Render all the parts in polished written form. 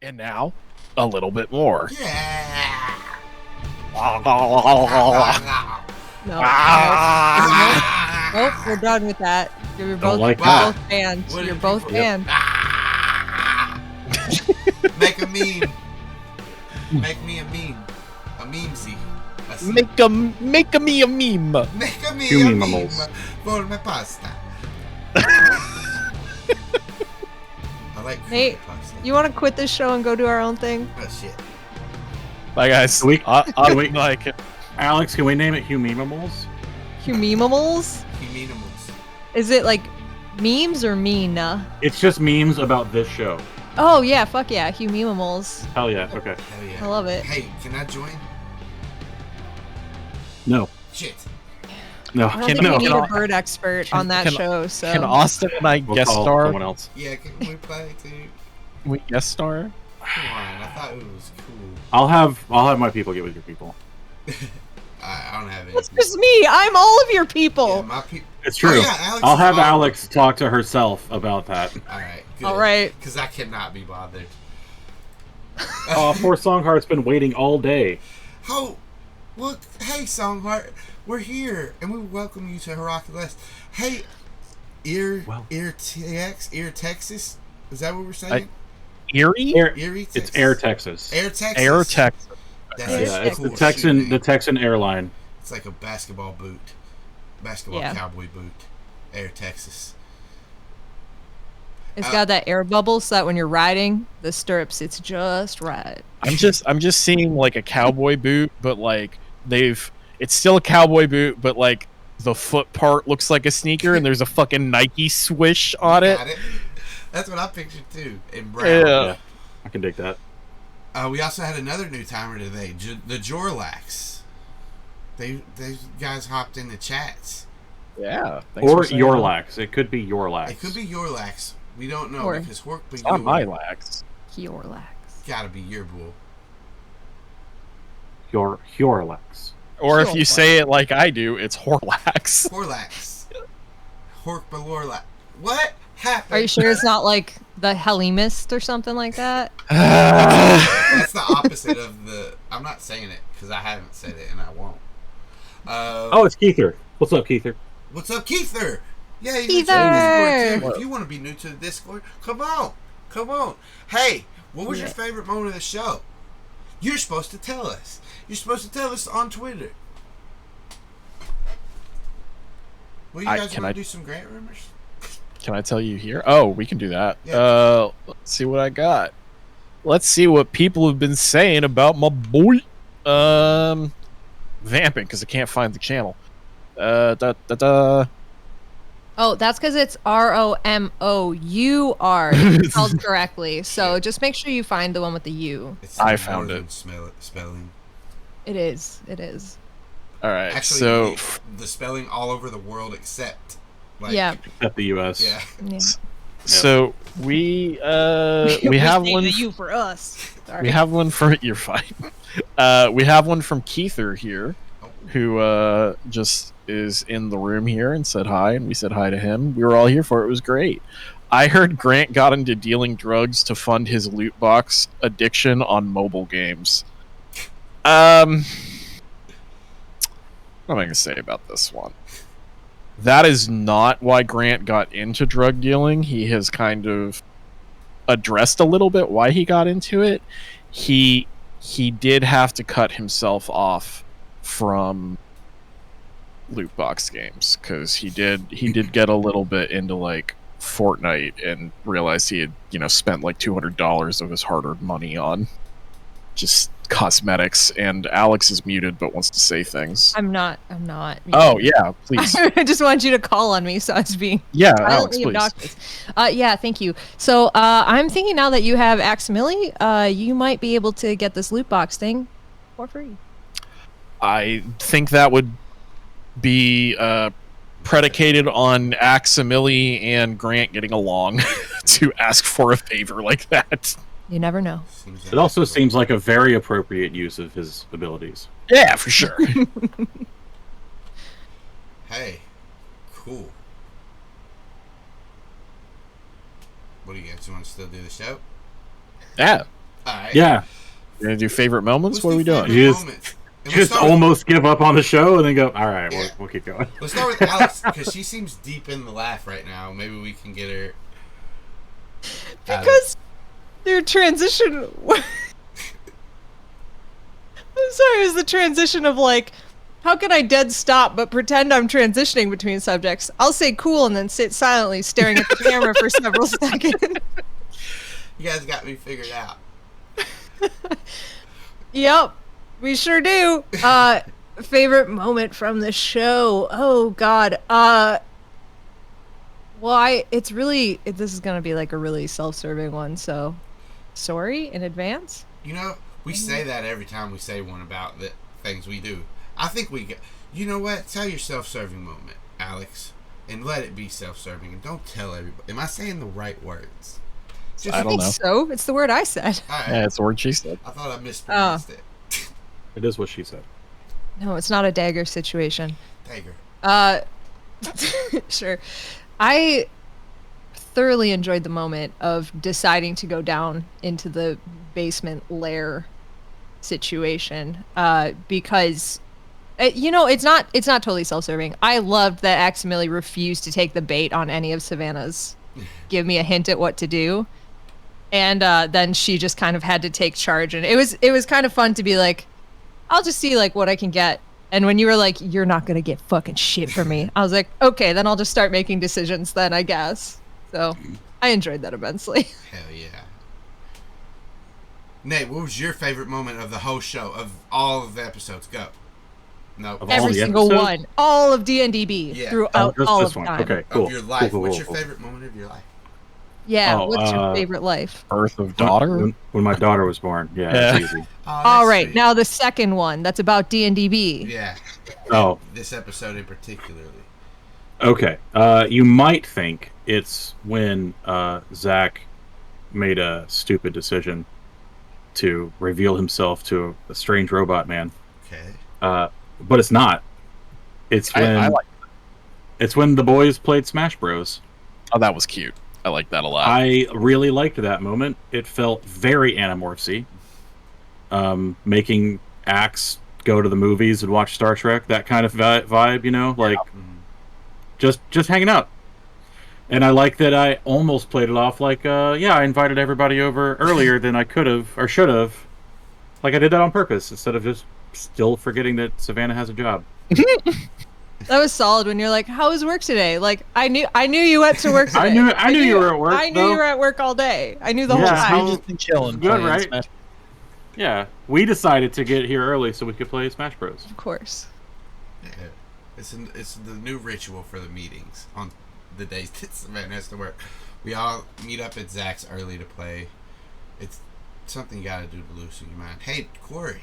And now, a little bit more. Yeah. No. Ah! Nope, we're done with that. You're both, like you're that. both banned. What You're did both people- banned. Make a meme. Make me a meme. A memesy. Make a me a meme. Make a me Two a meme memeables. for my pasta. I like Nate, pasta. You want to quit this show and go do our own thing? Oh shit. Bye, guys. Can we- I we- like it. Alex, can we name it Humemimals? Humemimals? Humanimals. Is it like memes or mean? It's just memes about this show. Oh yeah, fuck yeah, Humemimals. Hell yeah. Okay. Hell yeah. I love it. Hey, can I join? No. Shit. No. I don't Can- think no, we need can a I- bird expert can- on that can- show, so. Can Austin and I We'll guest call star? someone else. Yeah, can we play too? Can we guest star? Come on, I thought it was cool. I'll have my people get with your people. I don't have any. It's just me. I'm all of your people. Yeah, my people. It's true. Oh, yeah, Alex I'll is have on. Alex talk to herself about that. All right. Good. All right. Because I cannot be bothered. Poor Songheart's been waiting all day. Oh, look. Hey, Songheart. We're here, and we welcome you to Hirac Delest. Hey, Ear Texas. Is that what we're saying? Erie? Erie, Texas. It's Air Texas. Air Texas. Air Texas. That's Yeah, a Yeah, it's cool the Texan shit name. the Texan airline. It's like a basketball boot. Basketball Yeah. cowboy boot. Air Texas. It's got that air bubble so that when you're riding the stirrups, it's just right. I'm just seeing like a cowboy boot, but like it's still a cowboy boot, but like the foot part looks like a sneaker, and there's a fucking Nike swish on it. Got it? That's what I pictured too. In brown. Yeah. Yeah, I can dig that. We also had another new timer today, the Jorlax. They guys hopped in the chats. Yeah. thanks Or for saying your that. lax. It could be your lax. It could be your lax. We don't know Or- because Hork It's not but my you lax. Yorlax. gotta be your bull. Your lax. Or if Sure. you say it like I do, it's Horlax. Horlax. Hork Balorlax. What happened? Are you sure it's not like the Helimist or something like that? That's the opposite of the. I'm not saying it because I haven't said it and I won't. Oh, it's Keither. What's up, Keither? What's up, Keither? Yeah, you Keither! Discord too. If you want to be new to the Discord, come on. Hey, what was your Yeah. favorite moment of the show? You're supposed to tell us. You're supposed to tell us on Twitter. Well, you guys can want I- to do some Grant rumors? Can I tell you here? Oh, we can do that. Yeah. Let's see what I got. Let's see what people have been saying about my boy. Vamping, because I can't find the channel. Oh, that's because it's ROMOUR. It's spelled correctly. So just make sure you find the one with the U. It's I more found than it. Spelling. It is. It is. All right. Actually, So the spelling all over the world except. Like, Yeah. At the U.S. Yeah. Yeah. so we have one. The U for us. Sorry. We have one for you're fine. We have one from Keither here, who just is in the room here and said hi, and we said hi to him. We were all here for it. It was great. I heard Grant got into dealing drugs to fund his loot box addiction on mobile games. What am I going to say about this one? That is not why Grant got into drug dealing. He has kind of addressed a little bit why he got into it. He did have to cut himself off from loot box games because he did get a little bit into like Fortnite and realized he had spent like $200 of his hard-earned money on just cosmetics. And Alex is muted but wants to say things. I'm not. Oh yeah, please. I just want you to call on me, so I was being Yeah, Alex, violently please. obnoxious. Yeah, thank you. So I'm thinking now that you have Aximili, you might be able to get this loot box thing for free. I think that would be predicated on Aximili and Grant getting along to ask for a favor like that. You never know. Seems It also seems like a very appropriate use of his abilities. Yeah, for sure. Hey, cool. What do you guys want to still do the show? Yeah. right. Yeah. We're gonna do favorite moments. Let's what are do we doing? favorite You just- moments. And we'll Just start with- almost give up on the show and then go, all right, Yeah. we'll keep going. Let's start with Alex because she seems deep in the laugh right now. Maybe we can get her. Because their transition. I'm sorry, it was the transition of like, how can I dead stop but pretend I'm transitioning between subjects? I'll say cool and then sit silently staring at the camera for several seconds. You guys got me figured out. Yep, we sure do. Favorite moment from the show. Oh God. Well, this is gonna be like a really self-serving one, so sorry in advance. You know, we say that every time we say one about the things we do. I think we get. You know what? Tell your self-serving moment, Alex, and let it be self-serving, and don't tell everybody. Am I saying the right words? Just, I I don't think know. so. It's the word I said. All right. Yeah, it's the word she said. I thought I mispronounced it. It is what she said. No, it's not a dagger situation. Dagger. Sure. I thoroughly enjoyed the moment of deciding to go down into the basement lair situation because it's not totally self-serving. I loved that Aximili refused to take the bait on any of Savannah's give me a hint at what to do, and then she just kind of had to take charge, and it was kind of fun to be like, I'll just see like what I can get. And when you were like, you're not gonna get fucking shit from me, I was like, okay, then I'll just start making decisions then, I guess. So I enjoyed that immensely. Hell yeah. Nate, what was your favorite moment of the whole show, of all of the episodes? Go. No. Of all Every the single episodes? one, all of D&DB Yeah. throughout just all this of one. time. Okay, cool. Of your life. Cool, What's your cool. favorite moment of your life? Yeah, Oh, what's your favorite life? Birth of daughter. When my daughter was born. Yeah, Yeah. it's easy. Oh, All that's right, sweet. now the second one, that's about D&DB. Yeah. Oh, This episode in particularly. okay. You might think it's when Zac made a stupid decision to reveal himself to a strange robot man. Okay. But it's not. It's when I like. it's when the boys played Smash Bros. Oh, that was cute. I like that a lot. I really liked that moment. It felt very Animorph-y. Making Axe go to the movies and watch Star Trek, that kind of vibe, you know, like just hanging out. And I like that I almost played it off like, I invited everybody over earlier than I could have or should have. Like I did that on purpose instead of just still forgetting that Savannah has a job. That was solid when you're like, how was work today? Like, I knew you went to work today. I knew you were at work. I knew you were at work all day. I knew the whole Yeah, time. We've just been chilling. Good, playing right? Smash. Yeah, we decided to get here early so we could play Smash Bros. Of course. Yeah. It's the new ritual for the meetings on the days that Savannah has to work. We all meet up at Zach's early to play. It's something you gotta do to loosen your mind. Hey, Cory.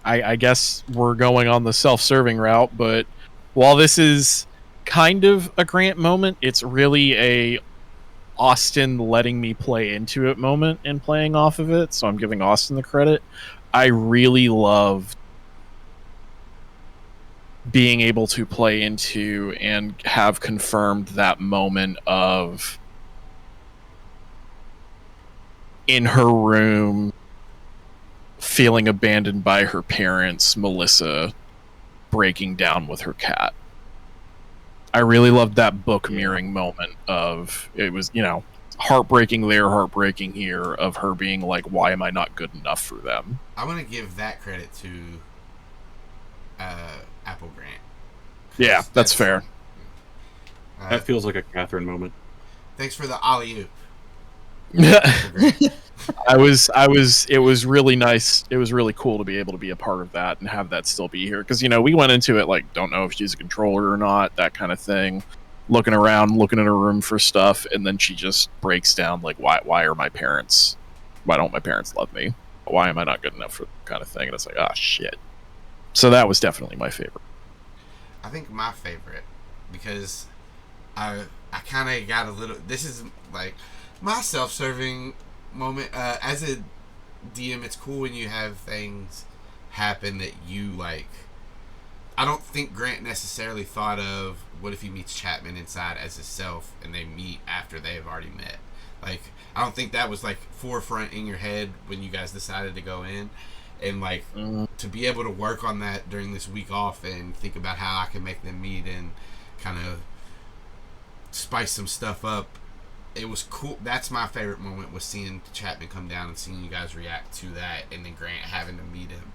I guess we're going on the self-serving route, but while this is kind of a Grant moment, it's really a Austin letting me play into it moment and playing off of it, so I'm giving Austin the credit. I really loved being able to play into and have confirmed that moment of in her room feeling abandoned by her parents, Melissa breaking down with her cat. I really loved that book mirroring moment of it was, heartbreaking there, heartbreaking here, of her being like, why am I not good enough for them? I want to give that credit to Apple Grant. Yeah, that's fair. That feels like a Catherine moment. Thanks for the alley-oop. It was really nice. It was really cool to be able to be a part of that and have that still be here. Because, we went into it like, don't know if she's a controller or not, that kind of thing. Looking around, looking in her room for stuff, and then she just breaks down like, why don't my parents love me? Why am I not good enough for that kind of thing? And it's like, ah, shit. So that was definitely my favorite. I think my favorite, because I kind of got a little... This is like my self-serving moment. As a DM, it's cool when you have things happen that you like. I don't think Grant necessarily thought of what if he meets Chapman inside as himself and they meet after they have already met. Like, I don't think that was like forefront in your head when you guys decided to go in, and like to be able to work on that during this week off and think about how I can make them meet and kind of spice some stuff up. It was cool. That's my favorite moment, was seeing Chapman come down and seeing you guys react to that, and then Grant having to meet him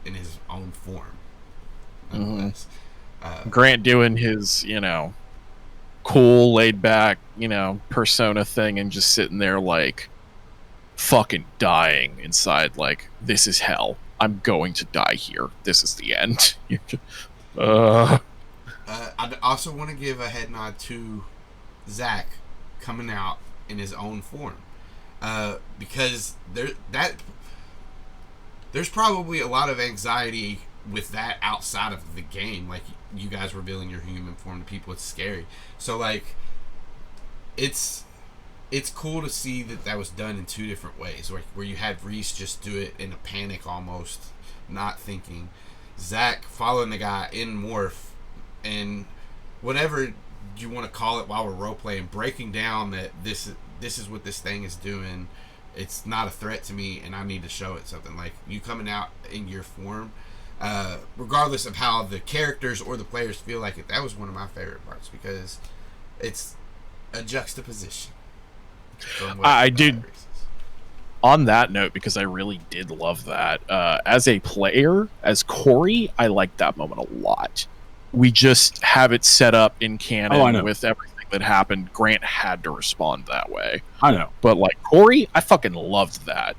in his own form. Grant doing his, cool, laid back, persona thing, and just sitting there like fucking dying inside, like, this is hell. I'm going to die here. This is the end. I also want to give a head nod to Zac coming out in his own form, because there's probably a lot of anxiety with that outside of the game. Like, you guys revealing your human form to people, it's scary. So like, it's cool to see that was done in two different ways, where you had Reese just do it in a panic almost, not thinking, Zac following the guy in Morph, and whatever you want to call it while we're role playing, breaking down that this is what this thing is doing. It's not a threat to me, and I need to show it something. Like, you coming out in your form, regardless of how the characters or the players feel like it. That was one of my favorite parts, because it's a juxtaposition. I did. On that note, because I really did love that, as a player, as Cory, I liked that moment a lot. We just have it set up in canon with everything that happened. Grant had to respond that way. I know. But like Cory, I fucking loved that.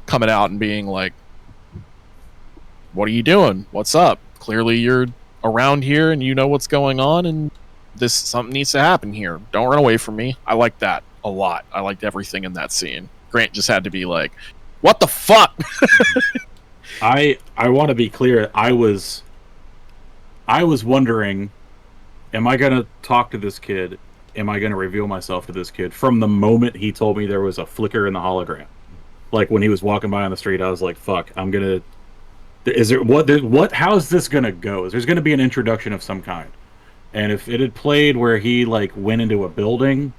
Coming out and being like, what are you doing? What's up? Clearly you're around here and you know what's going on, and something needs to happen here. Don't run away from me. I like that a lot. I liked everything in that scene. Grant just had to be like, what the fuck? I want to be clear. I was wondering, am I going to talk to this kid? Am I going to reveal myself to this kid? From the moment he told me there was a flicker in the hologram. Like, when he was walking by on the street, I was like, fuck, I'm going to... how's this going to go? There's going to be an introduction of some kind. And if it had played where he, like, went into a building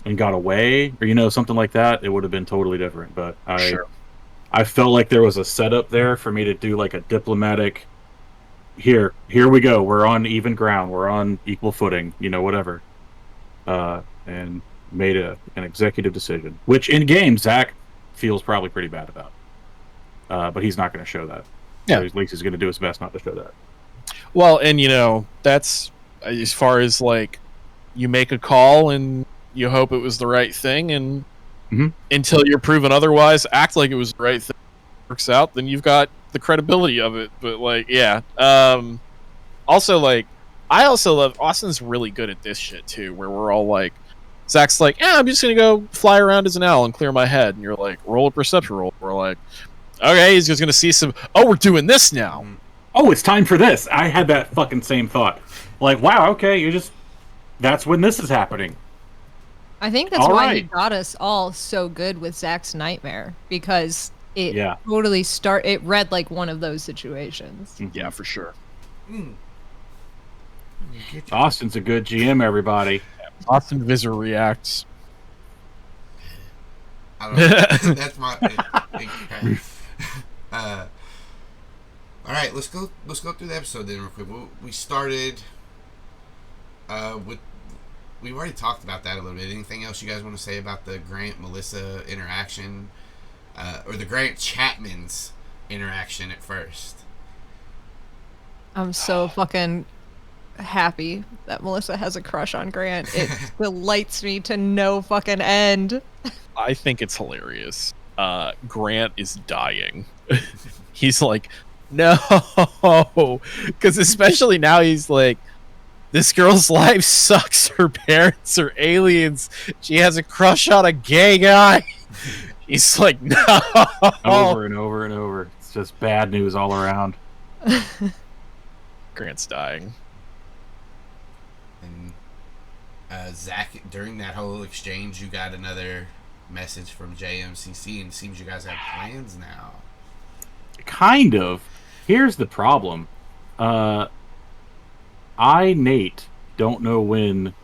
and got away, or, something like that, it would have been totally different. But I felt like there was a setup there for me to do, like, a diplomatic... Here we go. We're on even ground. We're on equal footing. Whatever. And made an executive decision, which in game Zac feels probably pretty bad about. But he's not going to show that. Yeah, so at least he's going to do his best not to show that. Well, and that's as far as like, you make a call and you hope it was the right thing, and until you're proven otherwise, act like it was the right thing. Works out, then you've got the credibility of it. But like, yeah. Also, like, I also love Austin's really good at this shit too, where we're all like, Zac's like, I'm just gonna go fly around as an owl and clear my head, and you're like, roll a perception roll. We're like, okay, he's just gonna see some. Oh, we're doing this now. Oh, it's time for this. I had that fucking same thought. Like, wow, okay, that's when this is happening. I think that's why he got us all so good with Zac's nightmare, because it totally it read like one of those situations. Yeah, for sure. Austin's a good GM, everybody. Austin Visser reacts. I don't know. That's my all right, let's go through the episode then real quick. We started with, we've already talked about that a little bit. Anything else you guys want to say about the Grant Melissa interaction, or the Grant Chapman's interaction at first? I'm so fucking happy that Melissa has a crush on Grant. It delights me to no fucking end. I think it's hilarious. Grant is dying. He's like, no, because especially now he's like, this girl's life sucks. Her parents are aliens. She has a crush on a gay guy. He's like, no. Over and over and over. It's just bad news all around. Grant's dying. And Zac, during that whole exchange, you got another message from JMCC, and it seems you guys have plans now. Kind of. Here's the problem. Nate, don't know when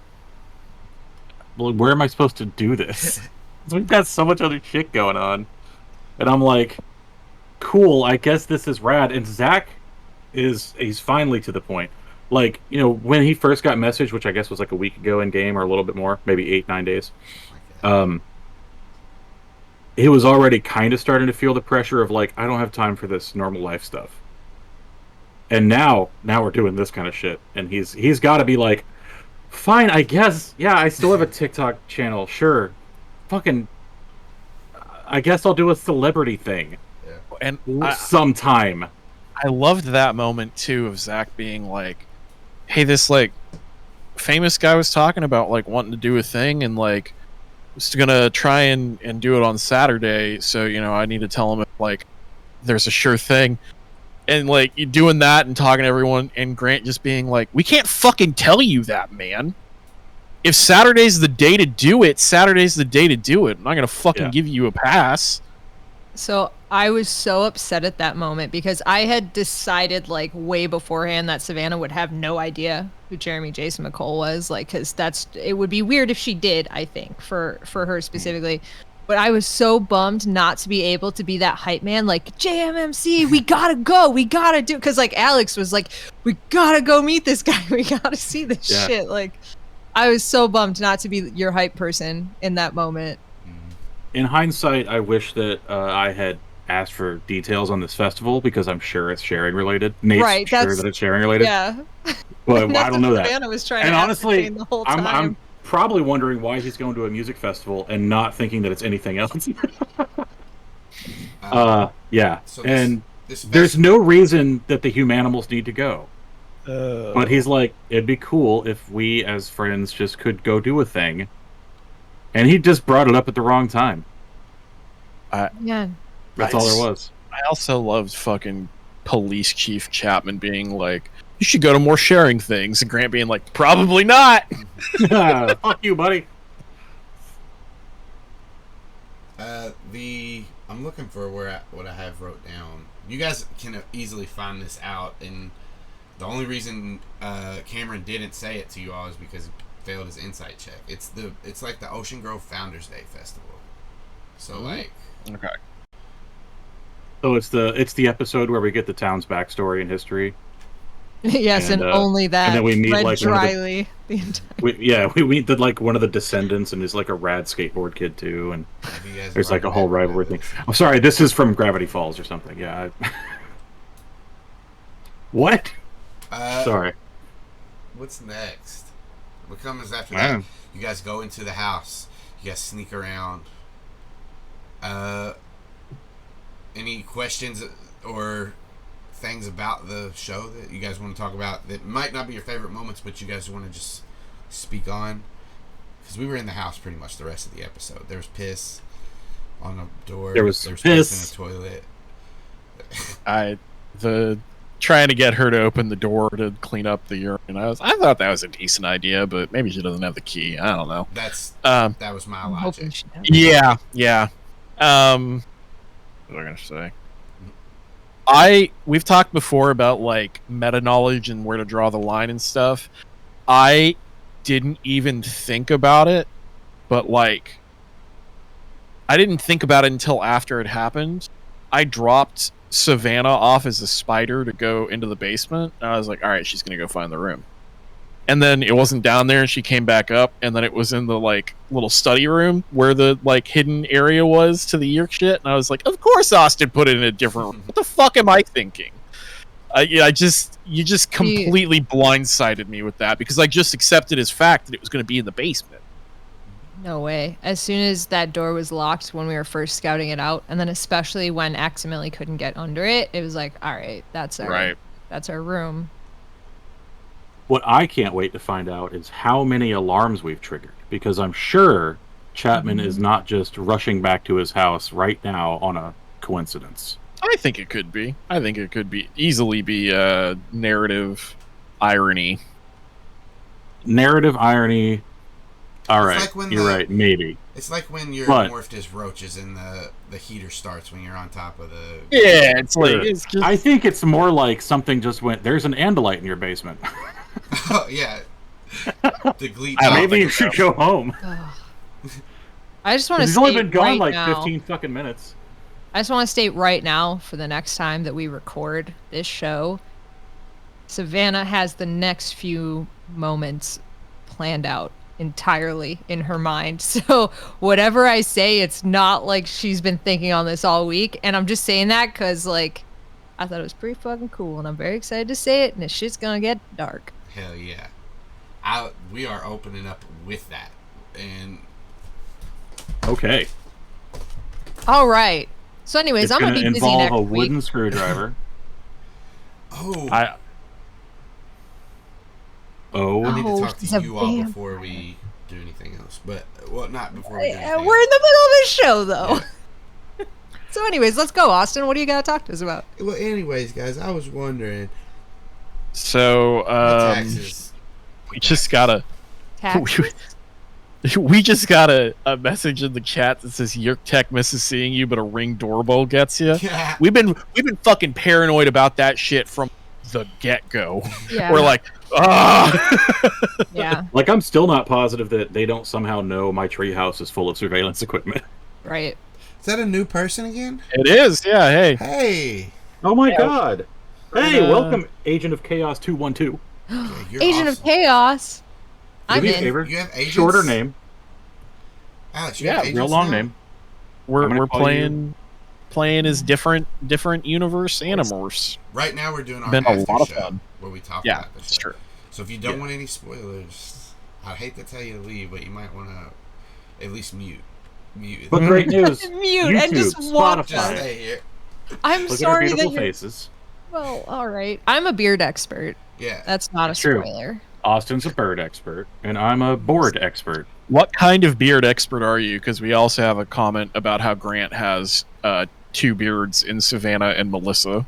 well, where am I supposed to do this? We've got so much other shit going on. And I'm like, cool, I guess this is rad. And Zac he's finally to the point. Like, when he first got messaged, which I guess was like a week ago in game or a little bit more, maybe 8-9 days. He was already kind of starting to feel the pressure of like, I don't have time for this normal life stuff. And now we're doing this kind of shit. And he's got to be like, fine, I guess. Yeah, I still have a TikTok channel. Sure. Fucking, I guess I'll do a celebrity thing. Yeah. And sometime. I loved that moment too of Zac being like, hey, this like famous guy was talking about like wanting to do a thing and like was gonna try and do it on Saturday, so I need to tell him if like there's a sure thing. And like you doing that and talking to everyone, and Grant just being like, we can't fucking tell you that, man. If Saturday's the day to do it, Saturday's the day to do it. I'm not gonna fucking give you a pass. So I was so upset at that moment because I had decided like way beforehand that Savannah would have no idea who Jeremy Jason McCole was, like, because it would be weird if she did, I think, for her specifically. But I was so bummed not to be able to be that hype man, like, JMMC, we gotta go, we gotta do, because like Alex was like, we gotta go meet this guy, we gotta see this shit. Like, I was so bummed not to be your hype person in that moment. In hindsight, I wish that I had asked for details on this festival because I'm sure it's sharing related. Nate's sure that it's sharing related. Yeah. But I don't know that. Savannah was trying and to honestly, the whole time. I'm probably wondering why he's going to a music festival and not thinking that it's anything else. Yeah. So there's no reason that the Humanimals need to go. But he's like, it'd be cool if we as friends just could go do a thing. And he just brought it up at the wrong time. That's all there was. I also loved fucking Police Chief Chapman being like, you should go to more sharing things, and Grant being like, probably not. Fuck you, buddy. I'm looking for what I have wrote down. You guys can easily find this out, and the only reason Cameron didn't say it to you all is because he failed his insight check. It's like the Ocean Grove Founders Day Festival. So like, okay. So it's the episode where we get the town's backstory and history. Yes, and only that. And then we meet Red like Dryly. we meet one of the descendants, and he's like a rad skateboard kid too, and there's like a whole rivalry thing. I'm sorry, this is from Gravity Falls or something. Yeah. What? Sorry. What's next? What comes after that? You guys go into the house. You guys sneak around. Any questions or things about the show that you guys want to talk about that might not be your favorite moments, but you guys want to just speak on? Because we were in the house pretty much the rest of the episode. There was piss on a door. There was piss in a toilet. Trying to get her to open the door to clean up the urine. I thought that was a decent idea, but maybe she doesn't have the key. I don't know. That was my logic. Yeah. What was I gonna say? We've talked before about like meta knowledge and where to draw the line and stuff. I didn't even think about it, but like I didn't think about it until after it happened. I dropped Savannah off as a spider to go into the basement, and I was like, all right, she's gonna go find the room. And then it wasn't down there, and she came back up, and then it was in the like little study room where the like hidden area was to the Yeerk shit. And I was like, of course Austin put it in a different room. What the fuck am I thinking? You just completely blindsided me with that because I just accepted as fact that it was going to be in the basement. No way. As soon as that door was locked when we were first scouting it out, and then especially when accidentally couldn't get under it, it was like, all right, that's our room. What I can't wait to find out is how many alarms we've triggered, because I'm sure Chapman is not just rushing back to his house right now on a coincidence. I think it could be. Easily be narrative irony. Narrative irony. All right, like you're right. Maybe it's like when you're morphed as roaches and the heater starts when you're on top of the. Yeah, it's like it's just... I think it's more like something just went. There's an Andalite in your basement. Oh yeah, The Glee. Maybe you should go home. I just want to. He's only been gone like now, 15 fucking minutes. I just want to state right now, for the next time that we record this show, Savannah has the next few moments planned out entirely in her mind. So whatever I say, it's not like she's been thinking on this all week. And I'm just saying that because, like, I thought it was pretty fucking cool, and I'm very excited to say it, and this shit's gonna get dark. Hell yeah. We are opening up with that. And Okay. All right. So anyways, It's I'm going to be busy involve next a week. wooden screwdriver. I need to talk to you all before we do anything else. But, well, not before we do anything We're in the middle of this show, though. Yeah. So anyways, let's go, Austin. What do you got to talk to us about? Well, anyways, guys, I was wondering. So, Taxes. we just got a Tax? we just got a message in the chat that says Yeerk Tech misses seeing you, but a Ring doorbell gets you. Yeah. We've been fucking paranoid about that shit from the get-go. Yeah. We're like, ah. Yeah. Like, I'm still not positive that they don't somehow know my treehouse is full of surveillance equipment. Right. Is that a new person again? It is, yeah. Hey. Hey. Oh my god. Hey, welcome, Agent of Chaos 212. Okay, you're Agent awesome. of Chaos. Do I'm me a in. favor. You have agents? Shorter name. Alex, you have agents Real long now? name. I'm We're gonna call playing as different universe Animorphs. Right now we're doing our Been a after lot of show fun. where we talk Yeah, about this. it's true. So if you don't want any spoilers, I'd hate to tell you to leave, but you might want to at least mute. But great news. Mute and just YouTube, watch Just Spotify. stay here. I'm Look sorry at our that beautiful you're... faces. Well, all right. I'm a beard expert. Yeah. That's not a True. spoiler. Austin's a bird expert, and I'm a board expert. What kind of beard expert are you? Because we also have a comment about how Grant has 2 beards in Savannah and Melissa.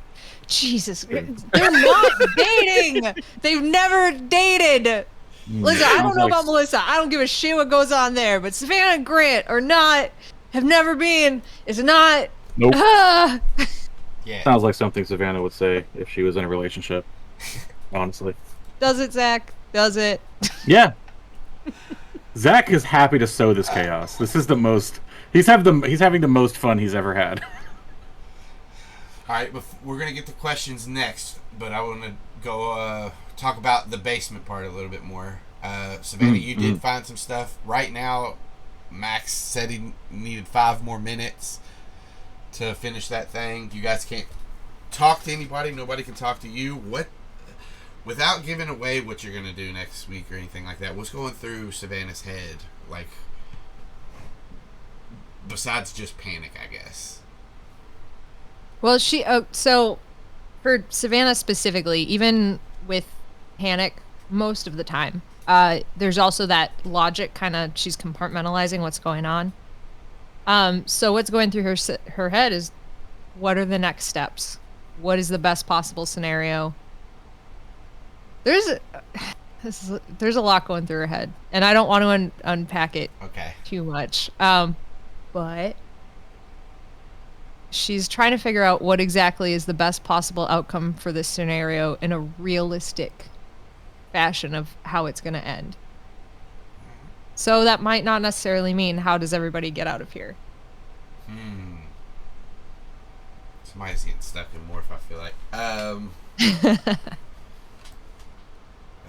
Jesus. They're not dating. They've never dated. Listen, I don't know about Melissa. I don't give a shit what goes on there. But Savannah and Grant are not, have never been, is not. Nope. Yeah. Sounds like something Savannah would say if she was in a relationship. Honestly. Does it, Zach? Does it? Yeah. Zach is happy to sow this chaos. This is the most. He's having the most fun he's ever had. All right, we're gonna get the questions next, but I want to go talk about the basement part a little bit more. Savannah, you did find some stuff. Right now, Max said he needed 5 more minutes to finish that thing. You guys can't talk to anybody. Nobody can talk to you. What? Without giving away what you're going to do next week or anything like that, what's going through Savannah's head? Like, besides just panic, I guess. Well, so for Savannah specifically, even with panic, most of the time, there's also that logic kind of, she's compartmentalizing what's going on. So what's going through her head is, what are the next steps? What is the best possible scenario? There's a lot going through her head, and I don't want to unpack it too much. But she's trying to figure out what exactly is the best possible outcome for this scenario in a realistic fashion of how it's going to end. So that might not necessarily mean how does everybody get out of here. Somebody's getting stuck in Morph, I feel like.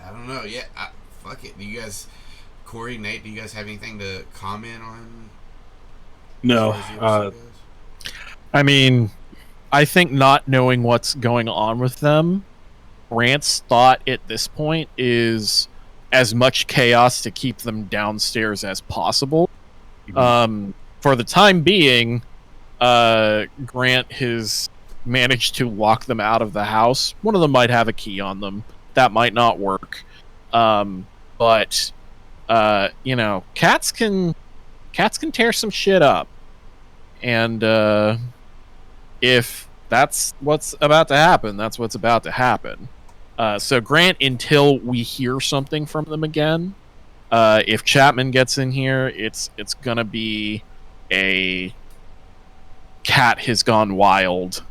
I don't know. Yeah, fuck it. Do you guys, Cory, Nate, do you guys have anything to comment on? No. I mean, I think not knowing what's going on with them, Grant's thought at this point is as much chaos to keep them downstairs as possible. For the time being, Grant has managed to lock them out of the house. One of them might have a key on them. That might not work. But you know, cats can tear some shit up. And if that's what's about to happen, that's what's about to happen. So Grant, until we hear something from them again, if Chapman gets in here, it's gonna be a cat has gone wild.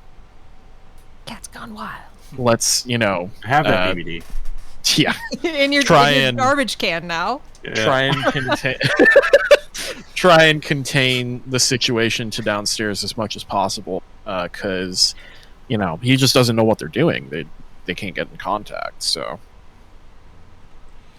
Cat's gone wild. Let's, I have that DVD. Yeah. in your garbage can now. Yeah. Try and contain the situation to downstairs as much as possible, because he just doesn't know what they're doing. They can't get in contact. So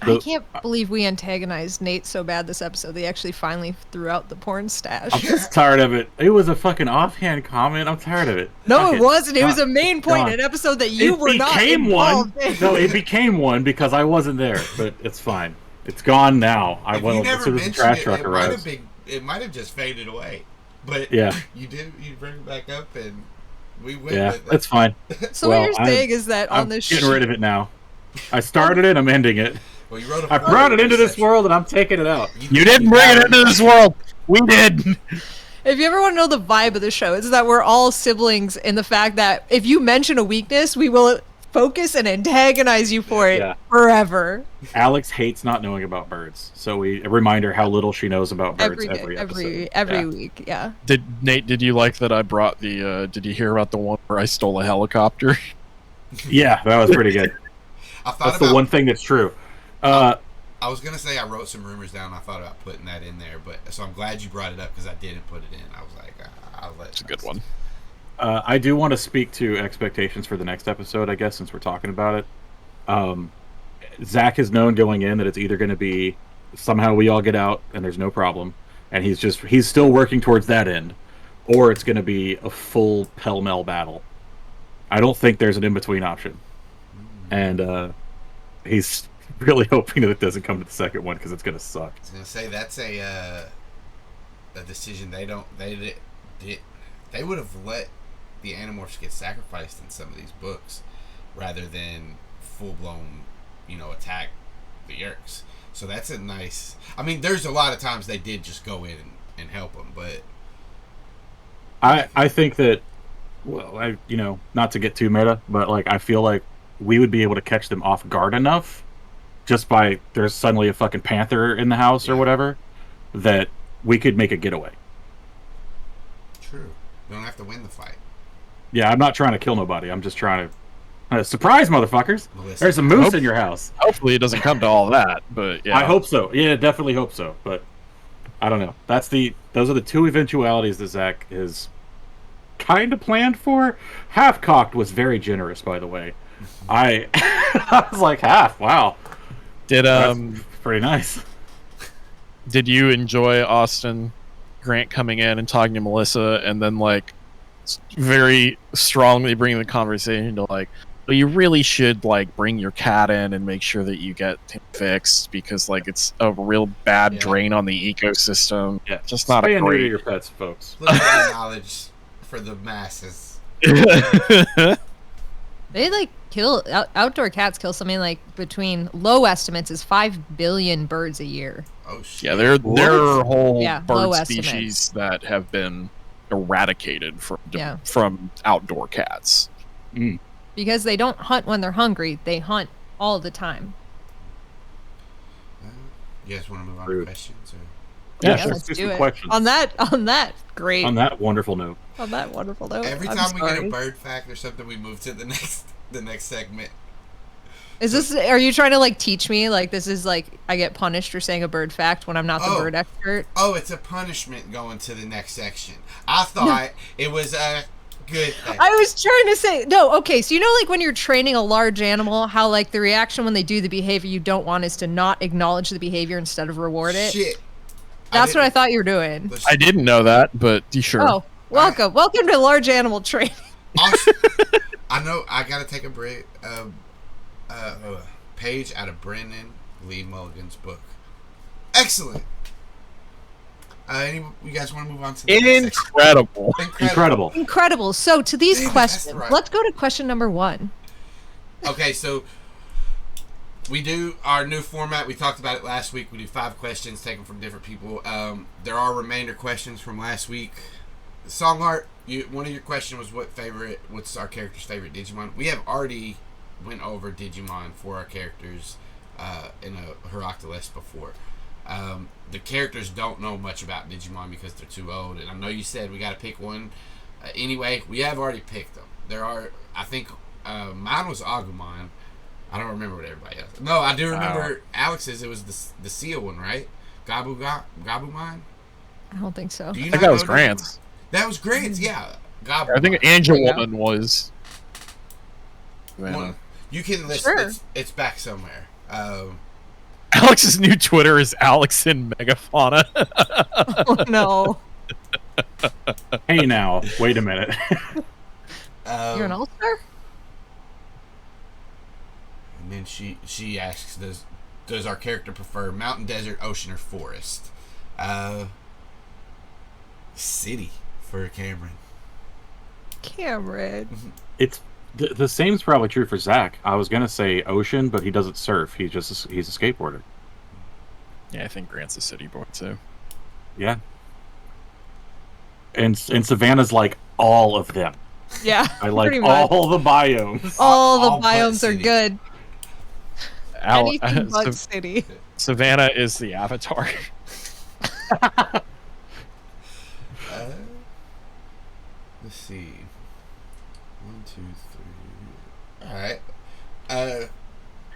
I can't believe we antagonized Nate so bad this episode. They actually finally threw out the porn stash. I'm just tired of it. It was a fucking offhand comment. I'm tired of it. No, it wasn't. It was a main point in an episode that you were not involved in. No, it became one because I wasn't there, but it's fine. It's gone now. I went as soon as the trash truck arrives. It might have just faded away, but yeah, you bring it back up, and we went. Yeah, with it. that's fine. So what you're saying is that on this getting rid of it now. I started it. I'm ending it. Well, you wrote I brought it into this world, and I'm taking it out. You didn't bring it into this world. We did. If you ever want to know the vibe of the show, it's that we're all siblings in the fact that if you mention a weakness, we will focus and antagonize you for it forever. Alex hates not knowing about birds, so we remind her how little she knows about birds every episode. Every week, yeah. Did you like that I brought the did you hear about the one where I stole a helicopter? Yeah, that was pretty good. That's the one thing that's true. I was gonna say I wrote some rumors down. I thought about putting that in there, but so I'm glad you brought it up because I didn't put it in. I was like, I'll let. It's a good one. I do want to speak to expectations for the next episode, I guess, since we're talking about it. Zac has known going in that it's either going to be somehow we all get out and there's no problem, and he's still working towards that end, or it's going to be a full pell-mell battle. I don't think there's an in-between option, and he's really hoping that it doesn't come to the second one because it's going to suck. I was going to say that's a decision they would have let the Animorphs get sacrificed in some of these books rather than full-blown, attack the Yeerks. So that's a nice... I mean, there's a lot of times they did just go in and help them, but... I think that, well, not to get too meta, but, I feel like we would be able to catch them off guard enough just by there's suddenly a fucking panther in the house or whatever that we could make a getaway. True. You don't have to win the fight. Yeah, I'm not trying to kill nobody. I'm just trying to surprise motherfuckers. Melissa, there's a moose in your house. Hopefully it doesn't come to all that, but yeah. I hope so. Yeah, definitely hope so. But I don't know. Those are the two eventualities that Zac is kind of planned for. Half cocked was very generous, by the way. I was like half. Wow. That's pretty nice. Did you enjoy Austin Grant coming in and talking to Melissa and then very strongly bringing the conversation to well, you really should bring your cat in and make sure that you get him fixed because it's a real bad drain on the ecosystem. Yeah, just not a great. Your pets, folks. A little bit of knowledge for the masses. They kill outdoor cats kill something between low estimates is 5 billion birds a year. Oh shit. Yeah, there are whole bird species estimates that have been eradicated from outdoor cats. Mm. Because they don't hunt when they're hungry, they hunt all the time. You guys want to move on to questions? Or? Yeah, let's do it. Questions. On that wonderful note. Every time we get a bird fact or something, we move to the next segment. Is this? Are you trying to teach me? This is I get punished for saying a bird fact when I'm not the bird expert. Oh, it's a punishment going to the next section. I thought it was a good thing. I was trying to say no. Okay, so when you're training a large animal, how the reaction when they do the behavior you don't want is to not acknowledge the behavior instead of reward it. Shit. That's what I thought you were doing. I didn't know that, but sure. Oh, welcome to large animal training. I know. I gotta take a break. Page out of Brendan Lee Mulligan's book. Excellent. You guys want to move on to the next section? Incredible. So to these questions, let's go to question number 1. Okay, so we do our new format. We talked about it last week. We do 5 questions taken from different people. There are remainder questions from last week. Song art. One of your questions was what's our character's favorite Digimon? We have already went over Digimon for our characters in a Hirac Delest before. The characters don't know much about Digimon because they're too old, and I know you said we got to pick one. Anyway, we have already picked them. There are, I think, mine was Agumon. I don't remember what everybody else. No, I do remember Alex's. It was the seal one, right? Gabumon? I don't think so. Do you I think not that was know Grant's. That was Grant's, yeah. Gabumon. I think Angel Yeah. Woman was. Well, you can listen. Sure. It's back somewhere. Alex's new Twitter is Alex in Megafauna. Oh no. Hey now, wait a minute. You're an all-star? And then she asks, does our character prefer mountain, desert, ocean, or forest? City for Cameron. Cameron. It's the same's probably true for Zac. I was gonna say ocean, but he doesn't surf. He's a skateboarder. Yeah, I think Grant's a city boy too. Yeah. And Savannah's like all of them. Yeah. I like pretty much. all the biomes. All All the but biomes are city. good. Anything but city. Savannah is the avatar. Let's see. 1, 2, 3. All right.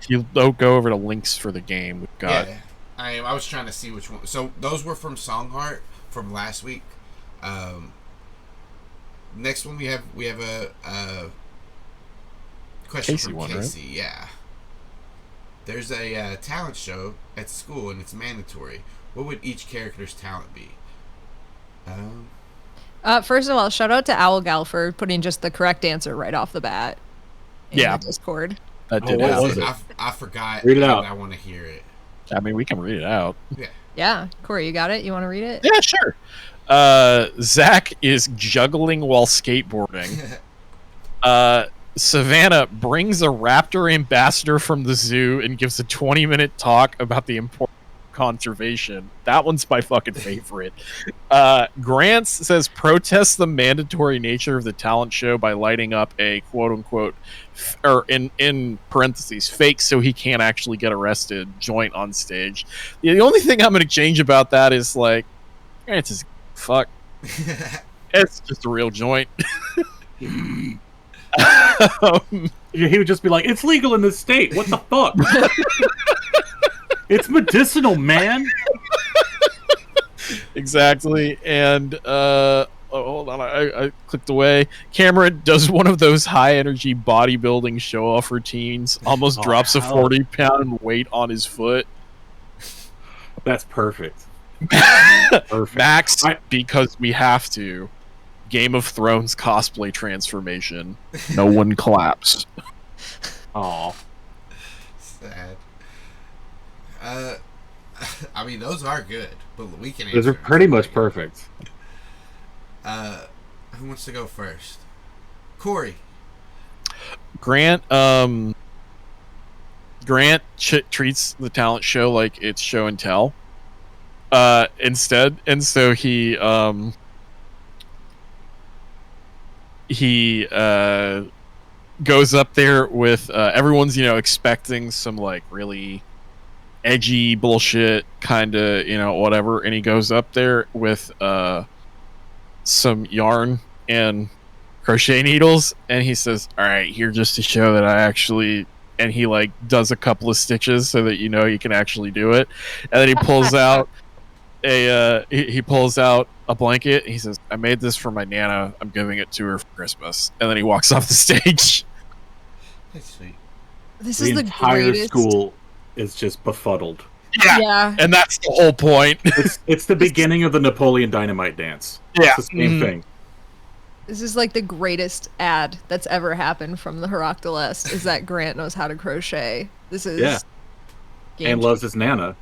If you go over to links for the game, we've got Yeah. I was trying to see which one. So those were from Song Heart from last week. Next one we have a question Casey from one, right? Casey. Yeah. There's a talent show at school and it's mandatory. What would each character's talent be? First of all, shout out to Owlgal for putting just the correct answer right off the bat. In Yeah. the Discord. that Oh, did what happen. was it? I forgot. Read it and out. I want to hear it. I mean, we can read it out. Yeah, Cory, you got it? You want to read it? Yeah, sure. Zac is juggling while skateboarding. Savannah brings a raptor ambassador from the zoo and gives a 20-minute talk about the importance of conservation. That one's my fucking favorite. Grant says protests the mandatory nature of the talent show by lighting up a quote-unquote, or in parentheses, fake so he can't actually get arrested joint on stage. The only thing I'm going to change about that is, like, Grant is fuck. It's just a real joint. He would just be like, "It's legal in this state. What the fuck? It's medicinal, man." Exactly. And hold on, I clicked away. Cameron does one of those high energy bodybuilding show off routines, almost drops a hell. 40-pound weight on his foot. That's perfect. Perfect. Max, because we have to. Game of Thrones cosplay transformation. No one claps. Aw. Sad. I mean, those are good, but we can. Those are answer pretty them. much perfect. Who wants to go first? Cory. Grant treats the talent show like it's show and tell. Instead, and so he goes up there with everyone's expecting some like really edgy bullshit kind of whatever, and he goes up there with some yarn and crochet needles, and he says, "All right, here just to show that I actually," and he like does a couple of stitches so that you can actually do it, and then he pulls out he pulls out a blanket. He says, "I made this for my Nana. I'm giving it to her for Christmas." And then he walks off the stage. That's sweet. This The is the entire greatest. school is just befuddled. Yeah. And that's the whole point. It's the beginning of the Napoleon Dynamite dance. Yeah. It's the same thing. This is like the greatest ad that's ever happened from the Hirac Delest, is that Grant knows how to crochet. This is Yeah. game And loves his Nana.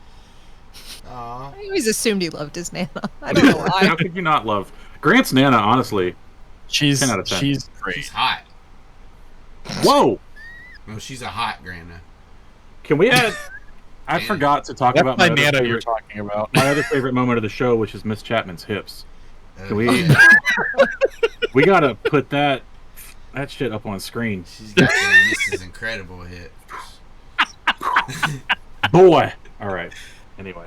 Aw. I always assumed he loved his Nana. I don't know why. How could you not love Grant's Nana? Honestly, She's 10 out of 10. she's great. She's hot. whoa! No, she's a hot Grandma. Can we add? I Yeah. forgot to talk That's about my my other, Nana you're favorite, talking about. my other favorite moment of the show, which is Miss Chapman's hips. Can we? Yeah. We gotta put that shit up on screen. She's got this is incredible hit. Boy. All right. Anyway,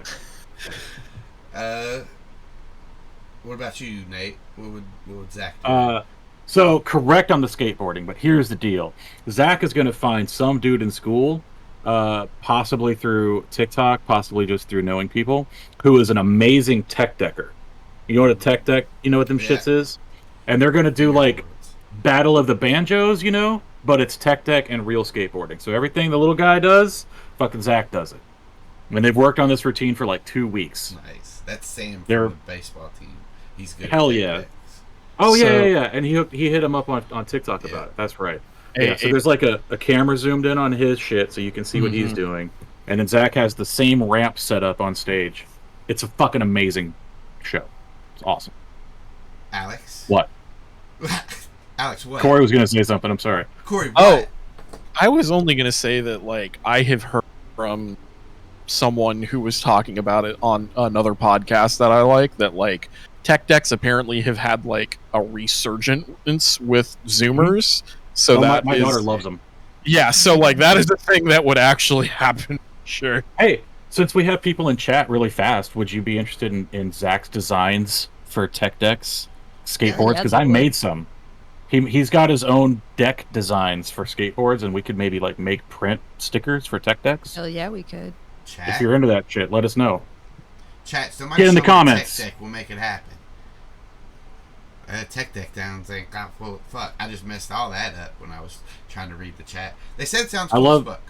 What about you, Nate? What would Zac do? so correct on the skateboarding, but here's the deal: Zac is gonna find some dude in school possibly through TikTok, possibly just through knowing people, who is an amazing tech decker. You know what a tech deck? You know what them shits is? And they're gonna do like Battle of the Banjos, you know, but it's tech deck and real skateboarding. So everything the little guy does, fucking Zac does it. I mean, they've worked on this routine for like 2 weeks. Nice. That's Sam from They're- the baseball team. He's good. Hell at yeah. decks. Oh So- yeah. And he hit him up on TikTok about it. That's right. Hey, Yeah, so there's like a camera zoomed in on his shit, so you can see what he's doing. And then Zac has the same ramp set up on stage. It's a fucking amazing show. It's awesome. Alex. What? Alex, what? Cory was gonna say something. I'm sorry. Cory, Oh, what? I was only going to say that, like, I have heard from someone who was talking about it on another podcast that I like, that, like, tech decks apparently have had, like, a resurgence with Zoomers. So that my is- daughter loves them. Yeah, so, like, that is a thing that would actually happen. Sure. Hey, since we have people in chat really fast, would you be interested in Zac's designs for tech decks, skateboards? Because I made some. He's got his own deck designs for skateboards, and we could maybe like make print stickers for tech decks. Hell yeah, we could. Chat. If you're into that shit, let us know. Chat. Somebody Get in the show me a comments. Tech deck. We'll make it happen. I had a tech deck down and think, oh, well, fuck, I just messed all that up when I was trying to read the chat. They said it sounds I cool love- as fuck.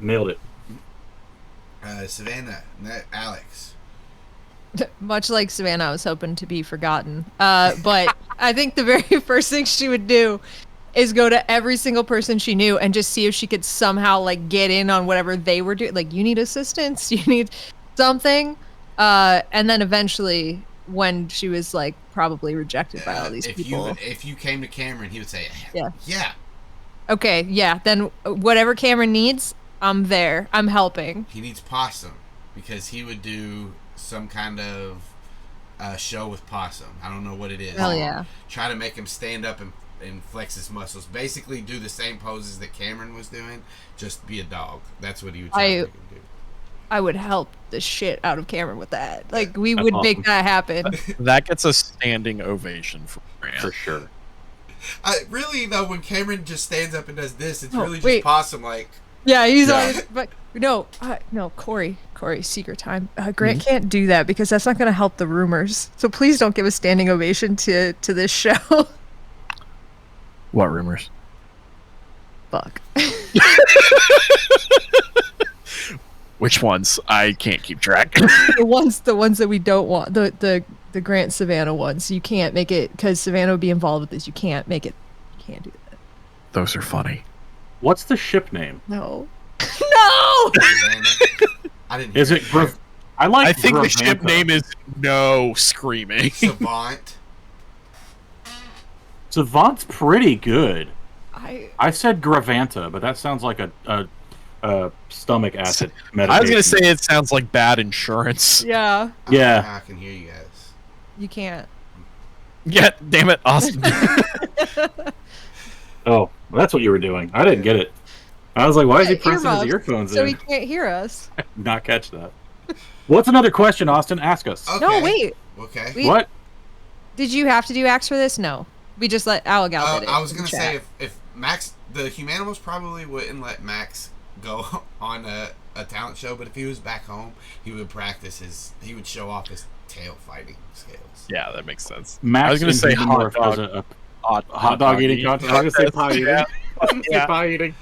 Nailed it. Savannah, Alex. Much like Savannah, I was hoping to be forgotten. But I think the very first thing she would do is go to every single person she knew and just see if she could somehow like get in on whatever they were doing. Like, you need assistance, you need something. And then eventually, when she was like probably rejected by all these people. If you came to Cameron, he would say, Yeah. yeah. Okay, yeah. Then whatever Cameron needs, I'm there. I'm helping. He needs Possum because he would do some kind of show with Possum. I don't know what it is. Hell yeah. Try to make him stand up and flex his muscles. Basically, do the same poses that Cameron was doing. Just be a dog. That's what he would try to make him do. I would help the shit out of Cameron with that. Like, we That's would awesome. make that happen. That gets a standing ovation for Grant. For sure. Really, though, when Cameron just stands up and does this, it's Oh, really just wait. Possum, like... Yeah, he's Yeah. always, but no, Cory, secret time. Grant can't do that because that's not going to help the rumors. So please don't give a standing ovation to this show. What rumors? Fuck. Which ones? I can't keep track. the ones that we don't want, the Grant Savannah ones. You can't make it because Savannah would be involved with this. You can't make it. You can't do that. Those are funny. What's the ship name? No. No. Savannah. I didn't hear Is it? I like. I think the ship Gravanta. name is No Screaming. Savant. Savant's pretty good. I I said Gravanta, but that sounds like a stomach acid medication. I was gonna say it sounds like bad insurance. yeah. Yeah. I can hear you guys. You can't. Yeah, damn it, Austin. Oh, well, that's what you were doing. I didn't get it. I was like, why is he Yeah, pressing his earmuffs, earphones so in? he can't hear us. Not catch that. What's another question, Austin? Ask us. Okay. No, wait. Okay. We- Did you have to do acts for this? No. We just let Alagal did it. I was in gonna chat. say if Max, the Humanimals probably wouldn't let Max go on a talent show, but if he was back home, he would practice he would show off his tail fighting skills. Yeah, that makes sense. Max I was gonna say Morph hot does a Hot hot dog eating contest. I was gonna say pie eating. Yeah. I was gonna say Yeah. pie eating.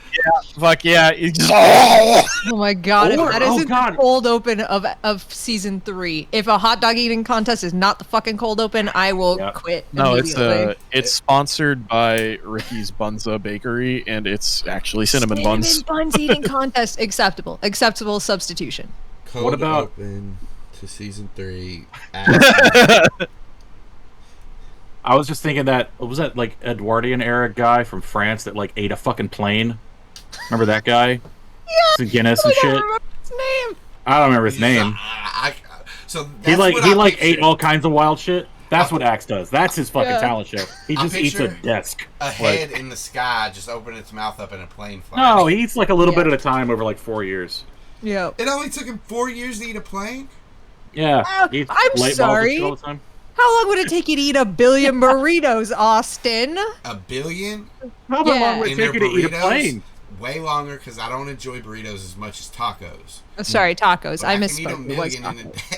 Fuck yeah. It's just, Oh my god, Or- if that oh isn't God. the cold open of season 3. If a hot dog eating contest is not the fucking cold open, I will Yep. quit No, immediately. it's sponsored by Ricky's Bunza Bakery, and it's actually cinnamon buns. buns eating contest. Acceptable substitution. Code What about- open to season 3? I was just thinking that was that like Edwardian era guy from France that like ate a fucking plane. Remember that guy? Yeah. Guinness and I don't shit. remember his name. I don't remember his name. So He that's like what he I like pictured. ate all kinds of wild shit. That's what Axe does. That's his fucking Yeah. talent show. He I just eats a picture desk. A head in the sky just opened its mouth up in a plane flying. No, he eats like a little Yeah. bit at a time over like 4 years. Yeah. It only took him 4 years to eat a plane. Yeah. he eats I'm light bulbs and sorry. shit all the time. How long would it take you to eat a billion burritos, Austin? A billion? How Yeah. long would In it take their you to eat a burritos? plane? way longer because I don't enjoy burritos as much as tacos. Sorry, tacos. But I can eat misspoke. a It was million in a tacos. day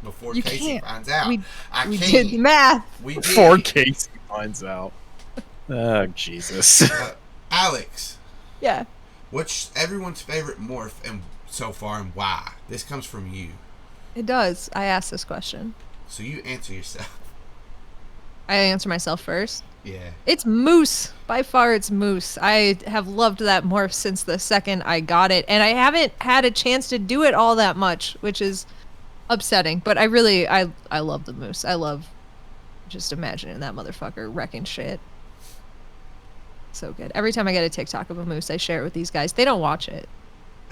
before You Casey can't. finds out. We I can't. did the math. We did. Before Casey finds out. Oh, Jesus. Alex, Yeah. what's everyone's favorite morph and so far and why? This comes from you. It does. I asked this question. So you answer yourself. I answer myself first. Yeah. It's Moose. By far, it's Moose. I have loved that morph since the second I got it, and I haven't had a chance to do it all that much, which is upsetting. But I love the Moose. I love just imagining that motherfucker wrecking shit. So good. Every time I get a TikTok of a Moose, I share it with these guys. They don't watch it,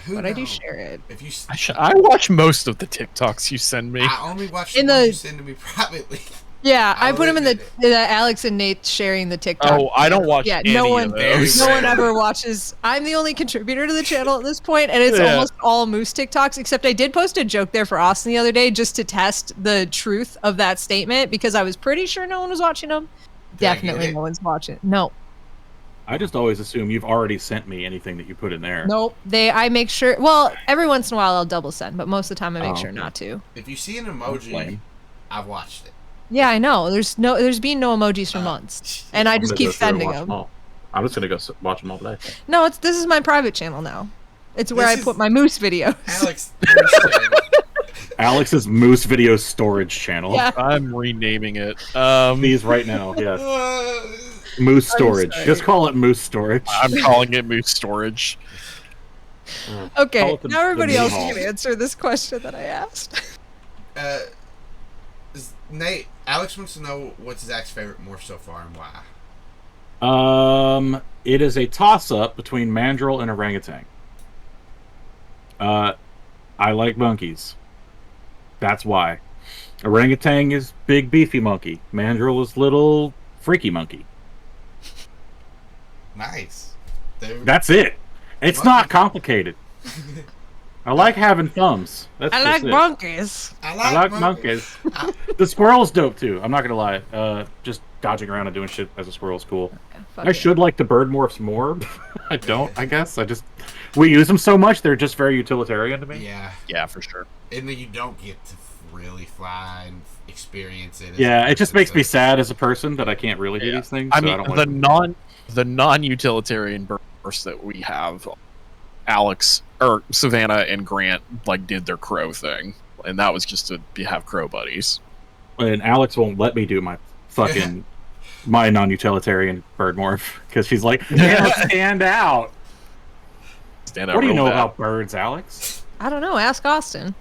but I do share it. If you, I watch most of the TikToks you send me. I only watch In the ones the- you send to me privately. Yeah, I I'll put them in admit the Alex and Nate sharing the TikTok. Oh, I don't watch Yeah, any no one, of those. no one Very ever watches. I'm the only contributor to the channel at this point, and it's Yeah. almost all Moose TikToks. Except I did post a joke there for Austin the other day just to test the truth of that statement because I was pretty sure no one was watching them. Did I get Definitely it? no one's watching. No, I just always assume you've already sent me anything that you put in there. nope. I make sure. Well, every once in a while I'll double send, but most of the time I make Oh, sure okay. not to. If you see an emoji, Lame. I've watched it. Yeah, I know. There's been no emojis for months, and I I'm just gonna keep go through and sending watch them. all. I'm just gonna go watch them all today. No, this is my private channel now. It's where This I is- put my Moose videos. Alex, Alex's Moose Video Storage channel. Yeah. I'm renaming it. These right now, yes. Moose Storage. sorry. Just call it Moose Storage. I'm calling it Moose Storage. Call Okay, it the- now everybody the else meme can hall. answer this question that I asked. Nate, Alex wants to know what's Zach's favorite morph so far and why. It is a toss-up between Mandrill and Orangutan. I like monkeys. That's why. Orangutan is big, beefy monkey. Mandrill is little, freaky monkey. Nice. That's it. It's not complicated. I like having thumbs. That's I just like it. monkeys. I like monkeys. The squirrel's dope too. I'm not gonna lie. Just dodging around and doing shit as a squirrel's cool. Fuck I it. should like the bird morphs more. I don't. I guess we use them so much. They're just very utilitarian to me. Yeah. Yeah, for sure. And then you don't get to really fly and experience it. as Yeah, a it just person, makes me so- sad as a person that I can't really do Yeah. these things. I so mean, don't like the non-utilitarian bursts that we have, Alex or Savannah and Grant like did their crow thing, and that was just to have crow buddies. And Alex won't let me do my fucking my non-utilitarian bird morph because she's like, yeah, stand out. Stand out What do you real know bad. about birds, Alex? I don't know. Ask Austin.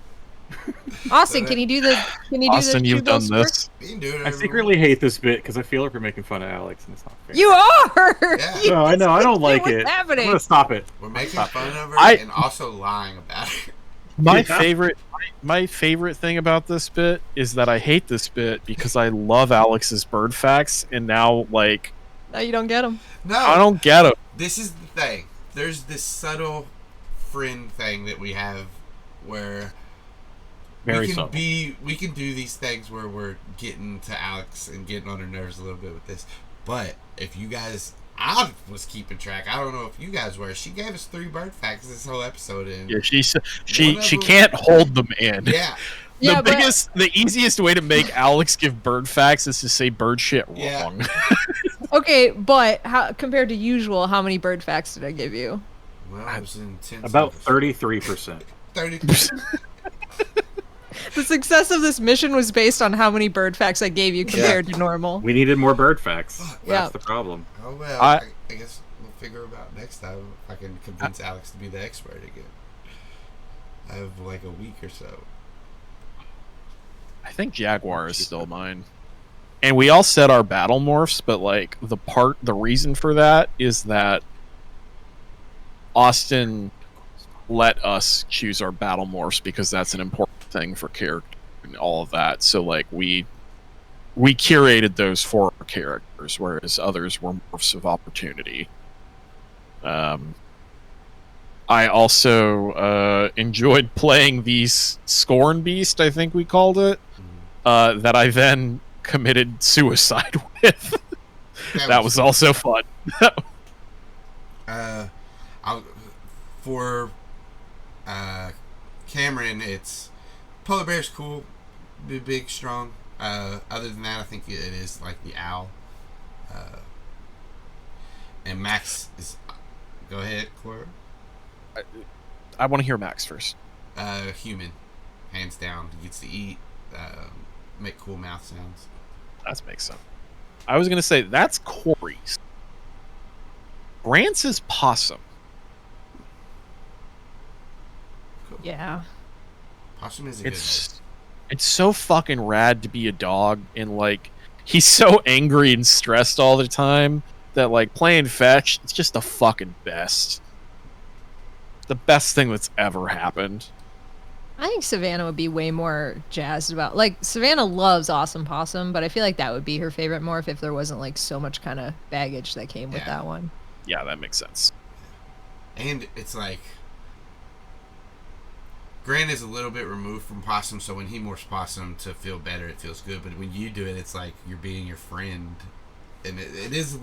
Austin, can you do the? Can you Austin, do the you've done two-bill this. You can do it. I secretly hate this bit because I feel like we're making fun of Alex, and it's not fair. squirt? You are. Yeah. You No, I know. I don't like what's it. I'm happening? gonna stop it. We're making Stop fun of her I- and also lying about it. My Yeah. favorite thing about this bit is that I hate this bit because I love Alex's bird facts, and now like No, you don't get them. No, I don't get it. this is the thing. There's this subtle friend thing that we have where Very we can subtle. we can do these things where we're getting to Alex and getting on her nerves a little bit with this. But if you guys, I was keeping track. I don't know if you guys were. She gave us 3 bird facts this whole episode, and Yeah, she One of them- can't hold them in. yeah, Yeah, but- The easiest way to make Alex give bird facts is to say bird shit Yeah. wrong. Okay, but how compared to usual, how many bird facts did I give you? well, it was intense. About 33%. 30. The success of this mission was based on how many bird facts I gave you compared to normal. We needed more bird facts. Fuck. Yeah. That's the problem. Oh well, I- I guess we'll figure about next time if I can convince Alex to be the expert again. I have like a week or so. I think Jaguar is still mine. And we all said our battle morphs, but like the reason for that is that Austin let us choose our battle morphs because that's an important thing for character and all of that. So like we curated those for our characters, whereas others were morphs of opportunity. I also enjoyed playing these Scorn Beast, I think we called it, that I then committed suicide with. That was also fun. I for Cameron, it's polar bear's cool, big, strong. Other than that, I think it is like the owl. And Max is. Go ahead, Cory. I want to hear Max first. Human, hands down. He gets to eat, make cool mouth sounds. That makes sense. I was gonna say that's Cory's. Grant's is possum. Cool. Yeah. Possum is a good one. It's so fucking rad to be a dog, and like he's so angry and stressed all the time that like playing fetch, it's just the fucking best. The best thing that's ever happened. I think Savannah would be way more jazzed about, like, Savannah loves Awesome Possum, but I feel like that would be her favorite morph if there wasn't like so much kind of baggage that came with that one. Yeah, that makes sense. And it's like Grant is a little bit removed from Possum, so when he morphs Possum to feel better, it feels good. But when you do it, it's like you're being your friend, and it is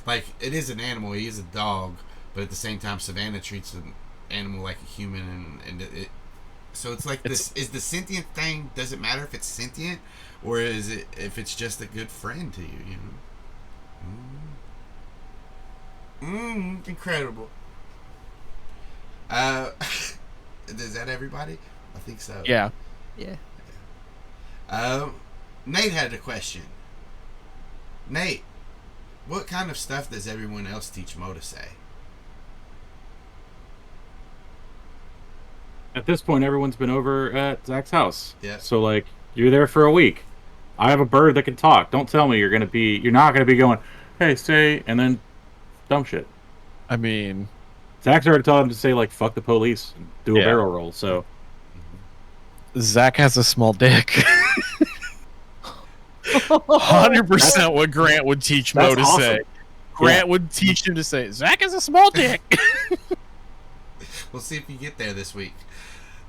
like it is an animal. He is a dog, but at the same time, Savannah treats an animal like a human, and it. So it's like this: is the sentient thing? Does it matter if it's sentient, or is it if it's just a good friend to you? You know. Incredible. Is that everybody? I think so. Yeah. Yeah. Nate had a question. Nate, what kind of stuff does everyone else teach Mo to say? At this point, everyone's been over at Zach's house. Yeah. So, like, you're there for a week. I have a bird that can talk. Don't tell me you're not gonna be going, hey, say, and then dumb shit. I mean, Zach's already told him to say, like, fuck the police and do a barrel roll, so. Zach has a small dick. 100% what Grant would teach Mo to say. Grant would teach him to say, Zach has a small dick. We'll see if you get there this week.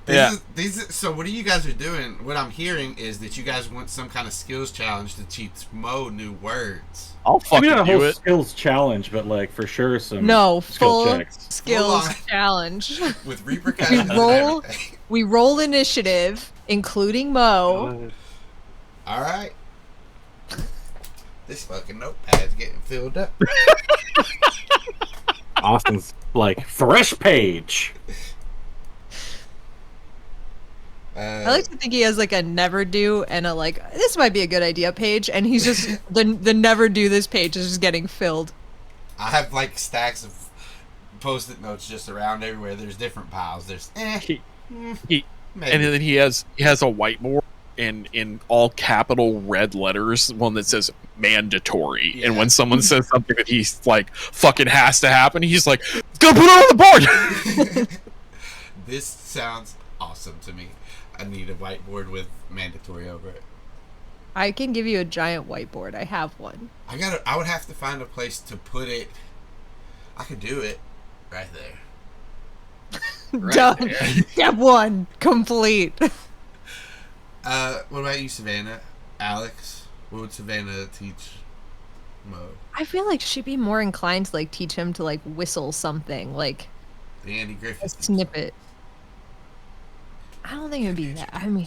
So what you guys are doing, what I'm hearing is that you guys want some kind of skills challenge to teach Mo new words. I'll fucking not a whole do it. skills challenge, but, like, for sure some full checks. skills challenge. With repercussions and everything. We roll initiative, including Mo. All right. This fucking notepad's getting filled up. Austin's like, fresh page. I like to think he has like a never do and a like, this might be a good idea page, and he's just the never do this page is just getting filled. I have like stacks of post-it notes just around everywhere. There's different piles. There's and then he has a whiteboard and in all capital red letters one that says mandatory, and when someone says something that he's like fucking has to happen, he's like, go put it on the board. This sounds awesome to me. I need a whiteboard with mandatory over it. I can give you a giant whiteboard. I have one. I would have to find a place to put it. I could do it right there. Done. Step one complete. What about you, Savannah? Alex, what would Savannah teach Mo? I feel like she'd be more inclined to like teach him to like whistle something, like The Andy Griffith. a snippet. I don't think it would be that. I mean,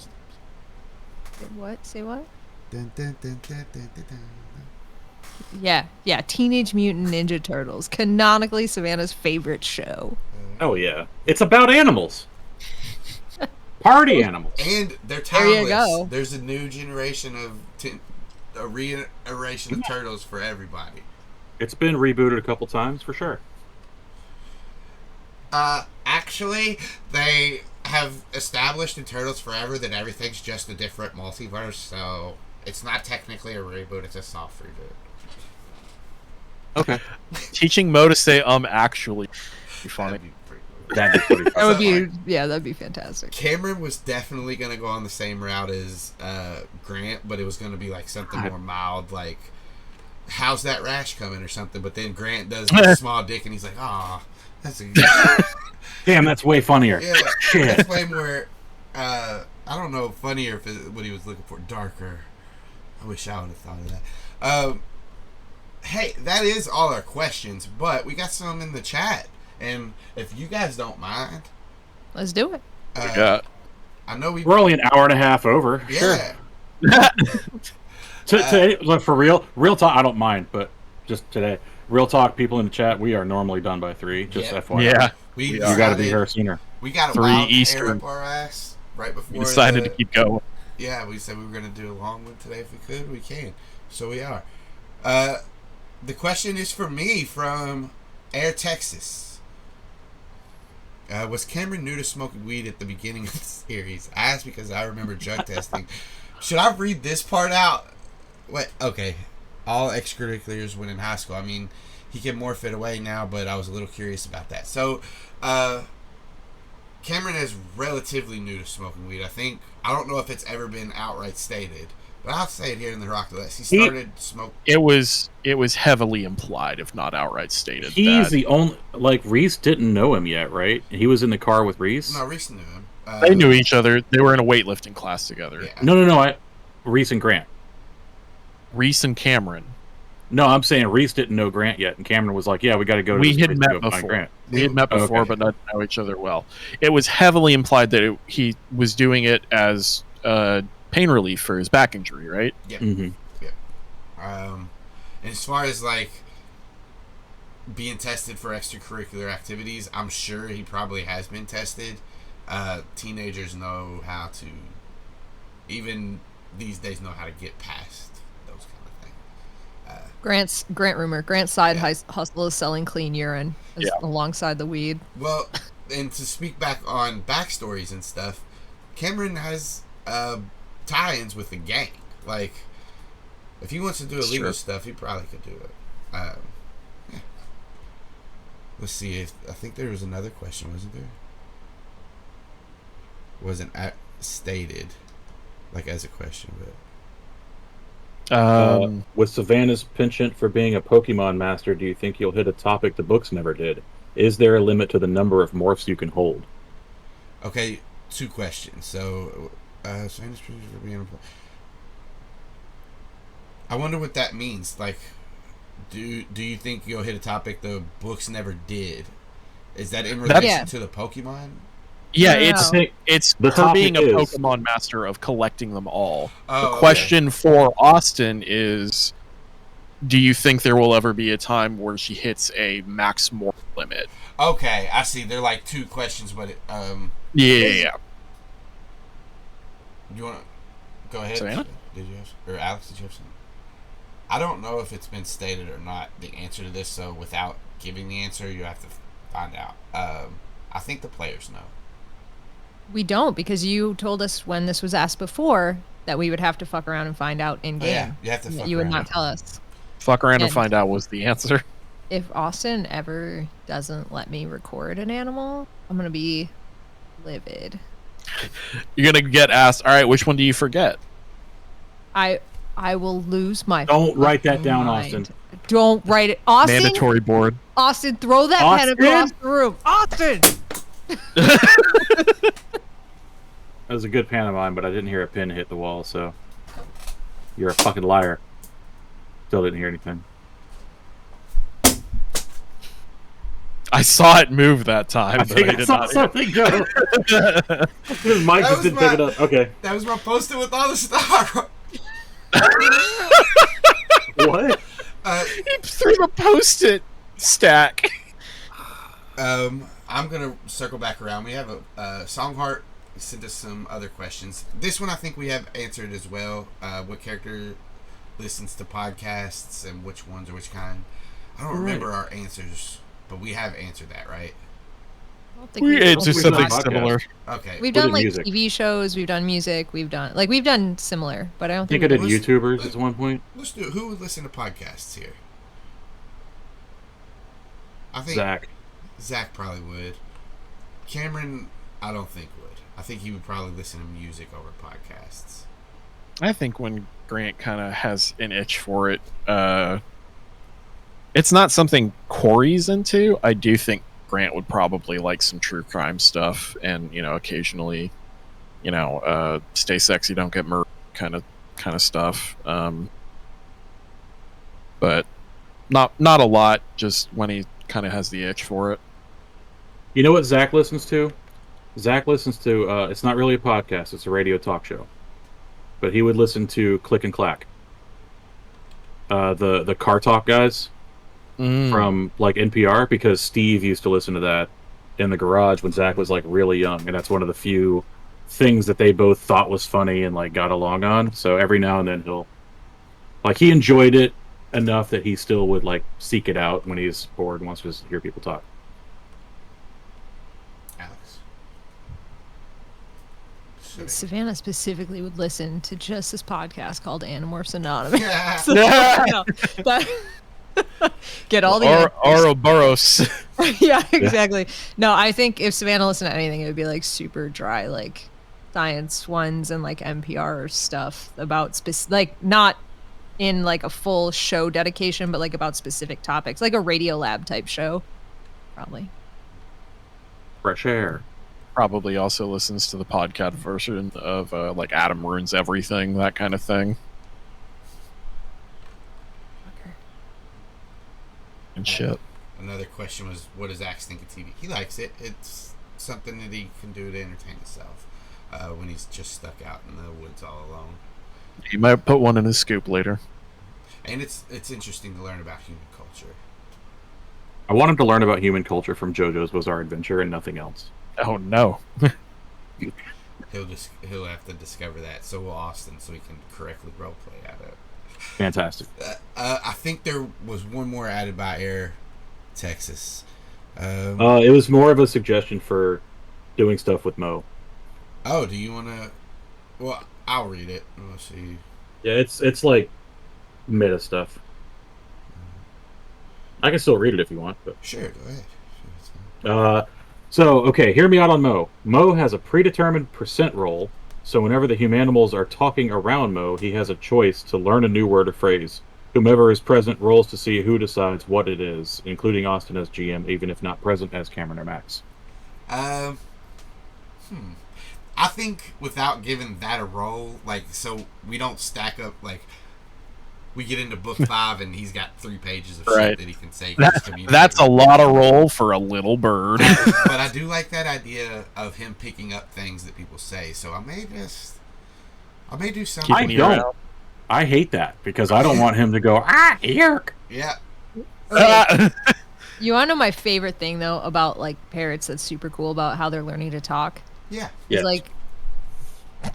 what? Say what? Dun, dun, dun, dun, dun, dun, dun. Yeah. Teenage Mutant Ninja Turtles, canonically Savannah's favorite show. Oh yeah, it's about animals. Party animals. And they're There timeless. you go. There's a new generation of a reiteration of Turtles for everybody. It's been rebooted a couple times for sure. Actually, they have established in Turtles Forever that everything's just a different multiverse, so it's not technically a reboot, it's a soft reboot. Okay. Teaching Mo to say actually be funny. That'd be pretty That would be that'd be fantastic. Cameron was definitely going to go on the same route as Grant, but it was going to be like something more mild, like, how's that rash coming or something, but then Grant does a small dick and he's like, ah, that's a good Damn, that's way funnier. Yeah, Shit. that's way more, I don't know, funnier if what he was looking for, darker. I wish I would have thought of that. Hey, that is all our questions, but we got some in the chat. And if you guys don't mind, Let's do it. Yeah. I know We're only an hour and a half over. Yeah. Look, for real talk, I don't mind, but just today, real talk, people in the chat, we are normally done by 3. Just FYI. Yeah. You got to be here sooner. We got a 3 wild Eastern. hair up our ass right before. We decided to keep going. Yeah, we said we were going to do a long one today. If we could, we can. So we are. The question is for me from Air Texas. Was Cameron new to smoking weed at the beginning of the series? I asked because I remember drug testing. Should I read this part out? Wait, okay. All extracurriculars when in high school. I mean, he can morph it away now, but I was a little curious about that. So, Cameron is relatively new to smoking weed. I don't know if it's ever been outright stated, but I'll say it here in the Rock Delest. He started smoking. It was heavily implied, if not outright stated. He's the only, Reese didn't know him yet, right? He was in the car with Reese. No, Reese knew him. They knew each other. They were in a weightlifting class together. Yeah. No. Reese and Grant. Reese and Cameron. No, I'm saying Reese didn't know Grant yet, and Cameron was like, "Yeah, we got to go." To We this had place met to go find before. Grant. We had met before, Okay. but not know each other well. It was heavily implied that he was doing it as pain relief for his back injury, right? Yeah. Mm-hmm. And as far as being tested for extracurricular activities, I'm sure he probably has been tested. Teenagers know how to, even these days, know how to get past those kind of things. Grant's side hustle is selling clean urine alongside the weed. Well, and to speak back on backstories and stuff, Cameron has tie-ins with the gang. If he wants to do illegal stuff, he probably could do it. Yeah. Let's see. I think there was another question, wasn't there? Wasn't stated as a question, but With Savannah's penchant for being a Pokemon master, do you think you'll hit a topic the books never did? Is there a limit to the number of morphs you can hold? Okay, 2 questions. So, Savannah's penchant for being I wonder what that means. Do you think you'll hit a topic the books never did? Is that in relation to the Pokemon? Yeah, No. it's The her being a topic is- Pokemon master of collecting them all. Oh, The question for Austin is, do you think there will ever be a time where she hits a max morph limit? Okay, I see. They're 2 questions, but Yeah. you want to go ahead? Savannah? Did you have, or Alex? Did you have something? I don't know if it's been stated or not, the answer to this. So without giving the answer, you have to find out. I think the players know. We don't, because you told us when this was asked before that we would have to fuck around and find out in game. Yeah, you have to. You would not tell us. Fuck around and And- find out was the answer. If Austin ever doesn't let me record an animal, I'm gonna be livid. You're gonna get asked, all right, which one do you forget? I will lose my. Don't write that down, mind. Austin. Don't write it, Austin. Mandatory board. Austin, throw that pen Austin? across the room, Austin. That was a good pantomime, but I didn't hear a pin hit the wall, so you're a fucking liar. Still didn't hear anything. I saw it move that time. I but think I did saw not- something go. His mic That just was didn't pick it up. Okay. That was my post-it with all the star. What? He threw the post-it stack. I'm gonna circle back around. We have a Songheart sent us some other questions. This one I think we have answered as well. What character listens to podcasts and which ones or which kind? I don't remember our answers, but we have answered that, right? I don't think It's just We've something done similar. Okay. We've We done did music. TV shows, we've done music, we've done similar, but I don't I think think I did Let's- YouTubers at one point. Let's do it. Who would listen to podcasts here? I think Zach. Zach probably would. Cameron, I don't think would. I think he would probably listen to music over podcasts. I think when Grant kind of has an itch for it, it's not something Cory's into. I do think Grant would probably like some true crime stuff, and occasionally, stay sexy, don't get murdered, kind of stuff. But not a lot. Just when he kind of has the itch for it. You know what Zach listens to? Zach listens to. It's not really a podcast; it's a radio talk show. But he would listen to Click and Clack. The car talk guys from like NPR, because Steve used to listen to that in the garage when Zach was like really young, and that's one of the few things that they both thought was funny and like got along on. So every now and then he enjoyed it enough that he still would like seek it out when he's bored and wants to just hear people talk. Alex. Savannah specifically would listen to just this podcast called Animorphs Anonymous. Yeah. So, no, get all the Ouroboros. yeah, exactly. No, I think if Savannah listened to anything, it would be like super dry, like science ones and like NPR stuff about like not in like a full show dedication, but like about specific topics, like a Radio Lab type show, probably. Fresh air. Probably also listens to the podcast version of like Adam Ruins Everything, that kind of thing. Okay. And shit. Another question was, what does Axe think of TV? He likes it. It's something that he can do to entertain himself when he's just stuck out in the woods all alone. He might put one in his scoop later. And it's interesting to learn about human culture. I want him to learn about human culture from JoJo's Bizarre Adventure and nothing else. Oh no. He'll have to discover that. So will Austin, so he can correctly roleplay at it. Fantastic. I think there was one more added by Air Texas. It was more of a suggestion for doing stuff with Mo. Oh, do you want to? Well, I'll read it. Let's see. Yeah, it's like meta stuff. I can still read it if you want. But Sure, go ahead. so okay, hear me out on Mo. Mo has a predetermined percent roll, so whenever the humanimals are talking around Mo, he has a choice to learn a new word or phrase. Whomever is present rolls to see who decides what it is, including Austin as GM, even if not present as Cameron or Max. I think without giving that a roll, like, so we don't stack up, like, we get into book 5 and he's got 3 pages of shit that he can say. That's a lot of roll for a little bird. But I do like that idea of him picking up things that people say, so I may do something. I hate that because I don't want him to go, Yeerk. Yeah. You want to know my favorite thing though about like parrots that's super cool about how they're learning to talk? Yeah. It's like,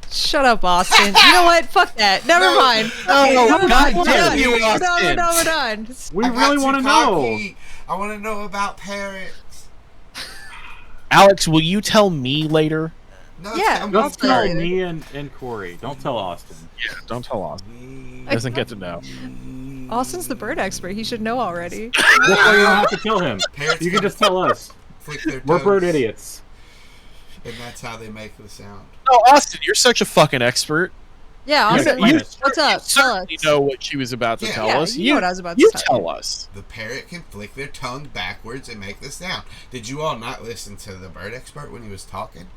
shut up, Austin. You know what? Fuck that. Never mind. Oh, God damn you, We're Austin. done. We really want to know. I want to know about parrots. Alex, will you tell me later? No, Yeah, Just tell Austin. me and Cory. Don't tell Austin. Yeah, don't tell Austin. He doesn't get to know. Austin's the bird expert. He should know already. That's why you don't have to tell him. Parrots You can just tell us. flick their We're bird toes, idiots. and that's how they make the sound. No, Austin, you're such a fucking expert. Yeah, Austin. You- What's up? Tell us. You know what she was about to tell Yeah, us. you know what I was about to you tell tell us. The parrot can flick their tongue backwards and make the sound. Did you all not listen to the bird expert when he was talking?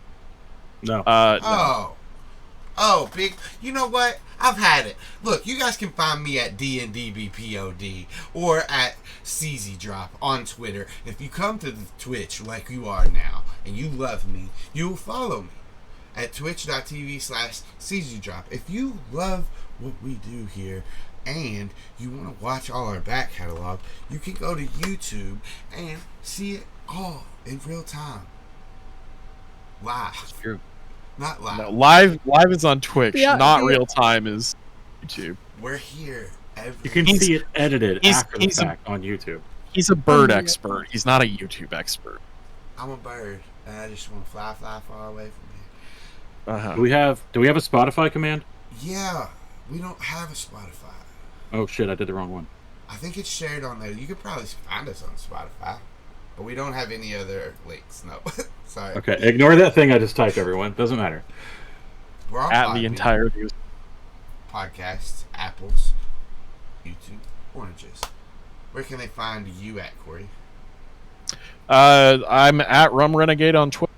No. Oh, big. You know what? I've had it. Look, you guys can find me at D&DB POD or at CZ Drop on Twitter. If you come to the Twitch like you are now and you love me, you'll follow me at twitch.tv/CZDrop. If you love what we do here and you want to watch all our back catalog, you can go to YouTube and see it all in real time. Live. True. Not live. No, live is on Twitch. Yeah, not yeah. real time is YouTube. We're here every You can see it edited after the fact on YouTube. He's a bird expert. He's not a YouTube expert. I'm a bird and I just want to fly far away from here. Uh-huh. Do we have a Spotify command? Yeah, we don't have a Spotify. Oh shit, I did the wrong one. I think it's shared on there. You could probably find us on Spotify, but we don't have any other links. No, sorry. Okay, ignore that thing I just typed, everyone. Doesn't matter. We're on At Podbean, the entire view. podcasts, apples, YouTube, oranges. Where can they find you at, Cory? I'm at Rum Renegade on Twitter.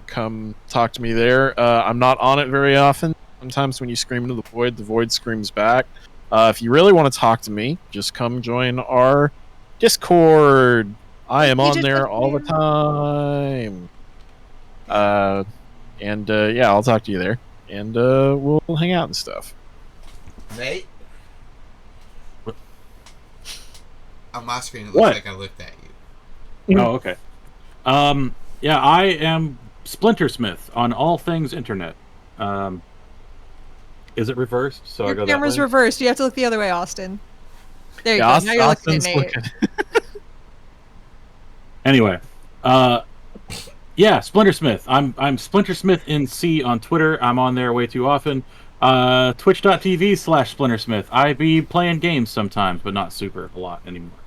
Come talk to me there. I'm not on it very often. Sometimes when you scream into the void screams back. If you really want to talk to me, just come join our Discord. I am You on just there have all the to- time. Yeah, I'll talk to you there, and we'll hang out and stuff. Nate? On my screen, it looks What? like I looked at you. Oh, okay. Yeah, I am Splintersmith on all things internet. Is it reversed? So I Your go that camera's way? reversed. You have to look the other way, Austin. There you Yeah, go. Now you're looking at Austin's Nate. looking. Anyway, yeah, Splintersmith. I'm Splintersmith in C on Twitter. I'm on there way too often. Twitch.tv/Splintersmith. I be playing games sometimes, but not super a lot anymore.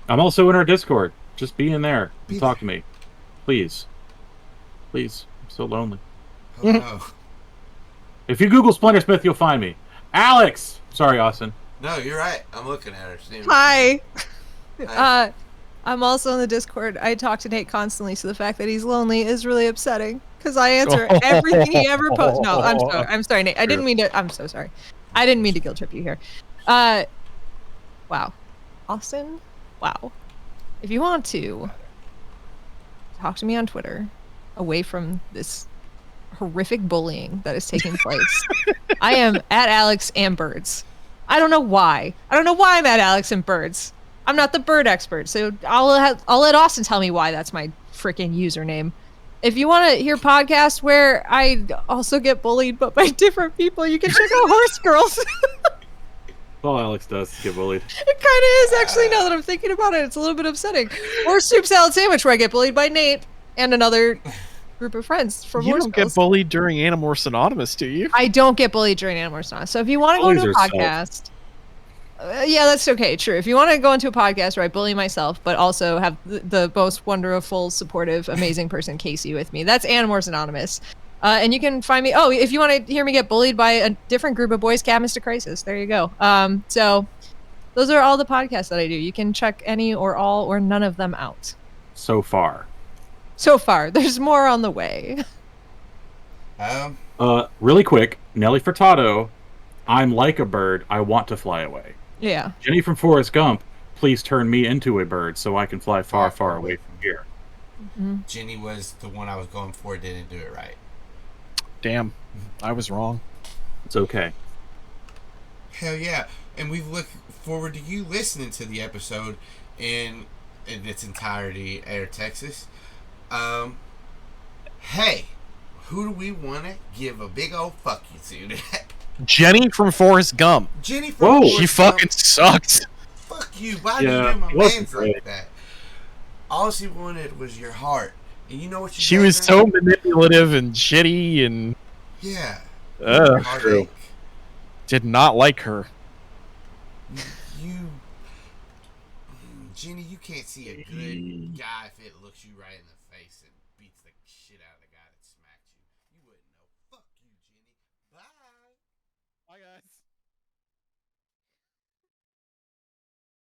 I'm also in our Discord. Just be in there and talk to me. Please. Please. I'm so lonely. Oh no. If you Google Splintersmith, you'll find me. Alex! Sorry, Austin. No, you're right. I'm looking at her. Hi. Hi. I'm also in the Discord. I talk to Nate constantly, so the fact that he's lonely is really upsetting because I answer everything he ever posts. No, I'm sorry, Nate. I didn't mean to. I'm so sorry. I didn't mean to guilt trip you here. Wow, Austin. Wow. If you want to talk to me on Twitter, away from this horrific bullying that is taking place, I am at Alex and Birds. I don't know why. I don't know why I'm at Alex and Birds. I'm not the bird expert, so I'll let Austin tell me why that's my freaking username. If you want to hear podcasts where I also get bullied, but by different people, you can check out Horse Girls. Well, Alex does get bullied. It kind of is, actually, now that I'm thinking about it. It's a little bit upsetting. Or Soup Salad Sandwich, where I get bullied by Nate and another group of friends from You Horse don't Girls. get bullied during Animorphs Anonymous, do you? I don't get bullied during Animorphs Anonymous. So if you want to go into a Bullies are podcast... yeah, that's okay. True. If you want to go into a podcast where I bully myself, but also have the most wonderful, supportive, amazing person, Casey, with me, that's Animorphs Anonymous. And you can find me. Oh, if you want to hear me get bullied by a different group of boys, Cabinets to Crisis. There you go. So those are all the podcasts that I do. You can check any or all or none of them out. So far. So far, there's more on the way. Really quick, Nelly Furtado, I'm like a bird. I want to fly away. Yeah. Jenny from Forrest Gump, please turn me into a bird so I can fly far, far away from here. Mm-hmm. Jenny was the one I was going for. Didn't do it right. Damn, I was wrong. It's okay. Hell yeah. And we look forward to you listening to the episode in its entirety, Air Texas. Hey, who do we want to give a big old fuck you to? Jenny from Forrest Gump. Jenny from Whoa, Forrest She fucking Gump. sucks. Fuck you. Why Yeah, do you do my it wasn't mans great. like that? All she wanted was your heart. And you know what She did was now? so manipulative and shitty and Yeah. true. Did not like her. You Jenny, you can't see a good guy if it looks you right in the face and beats the shit out of the guy that smacked you. You wouldn't know. Fuck you, Jenny. Bye. Bye guys.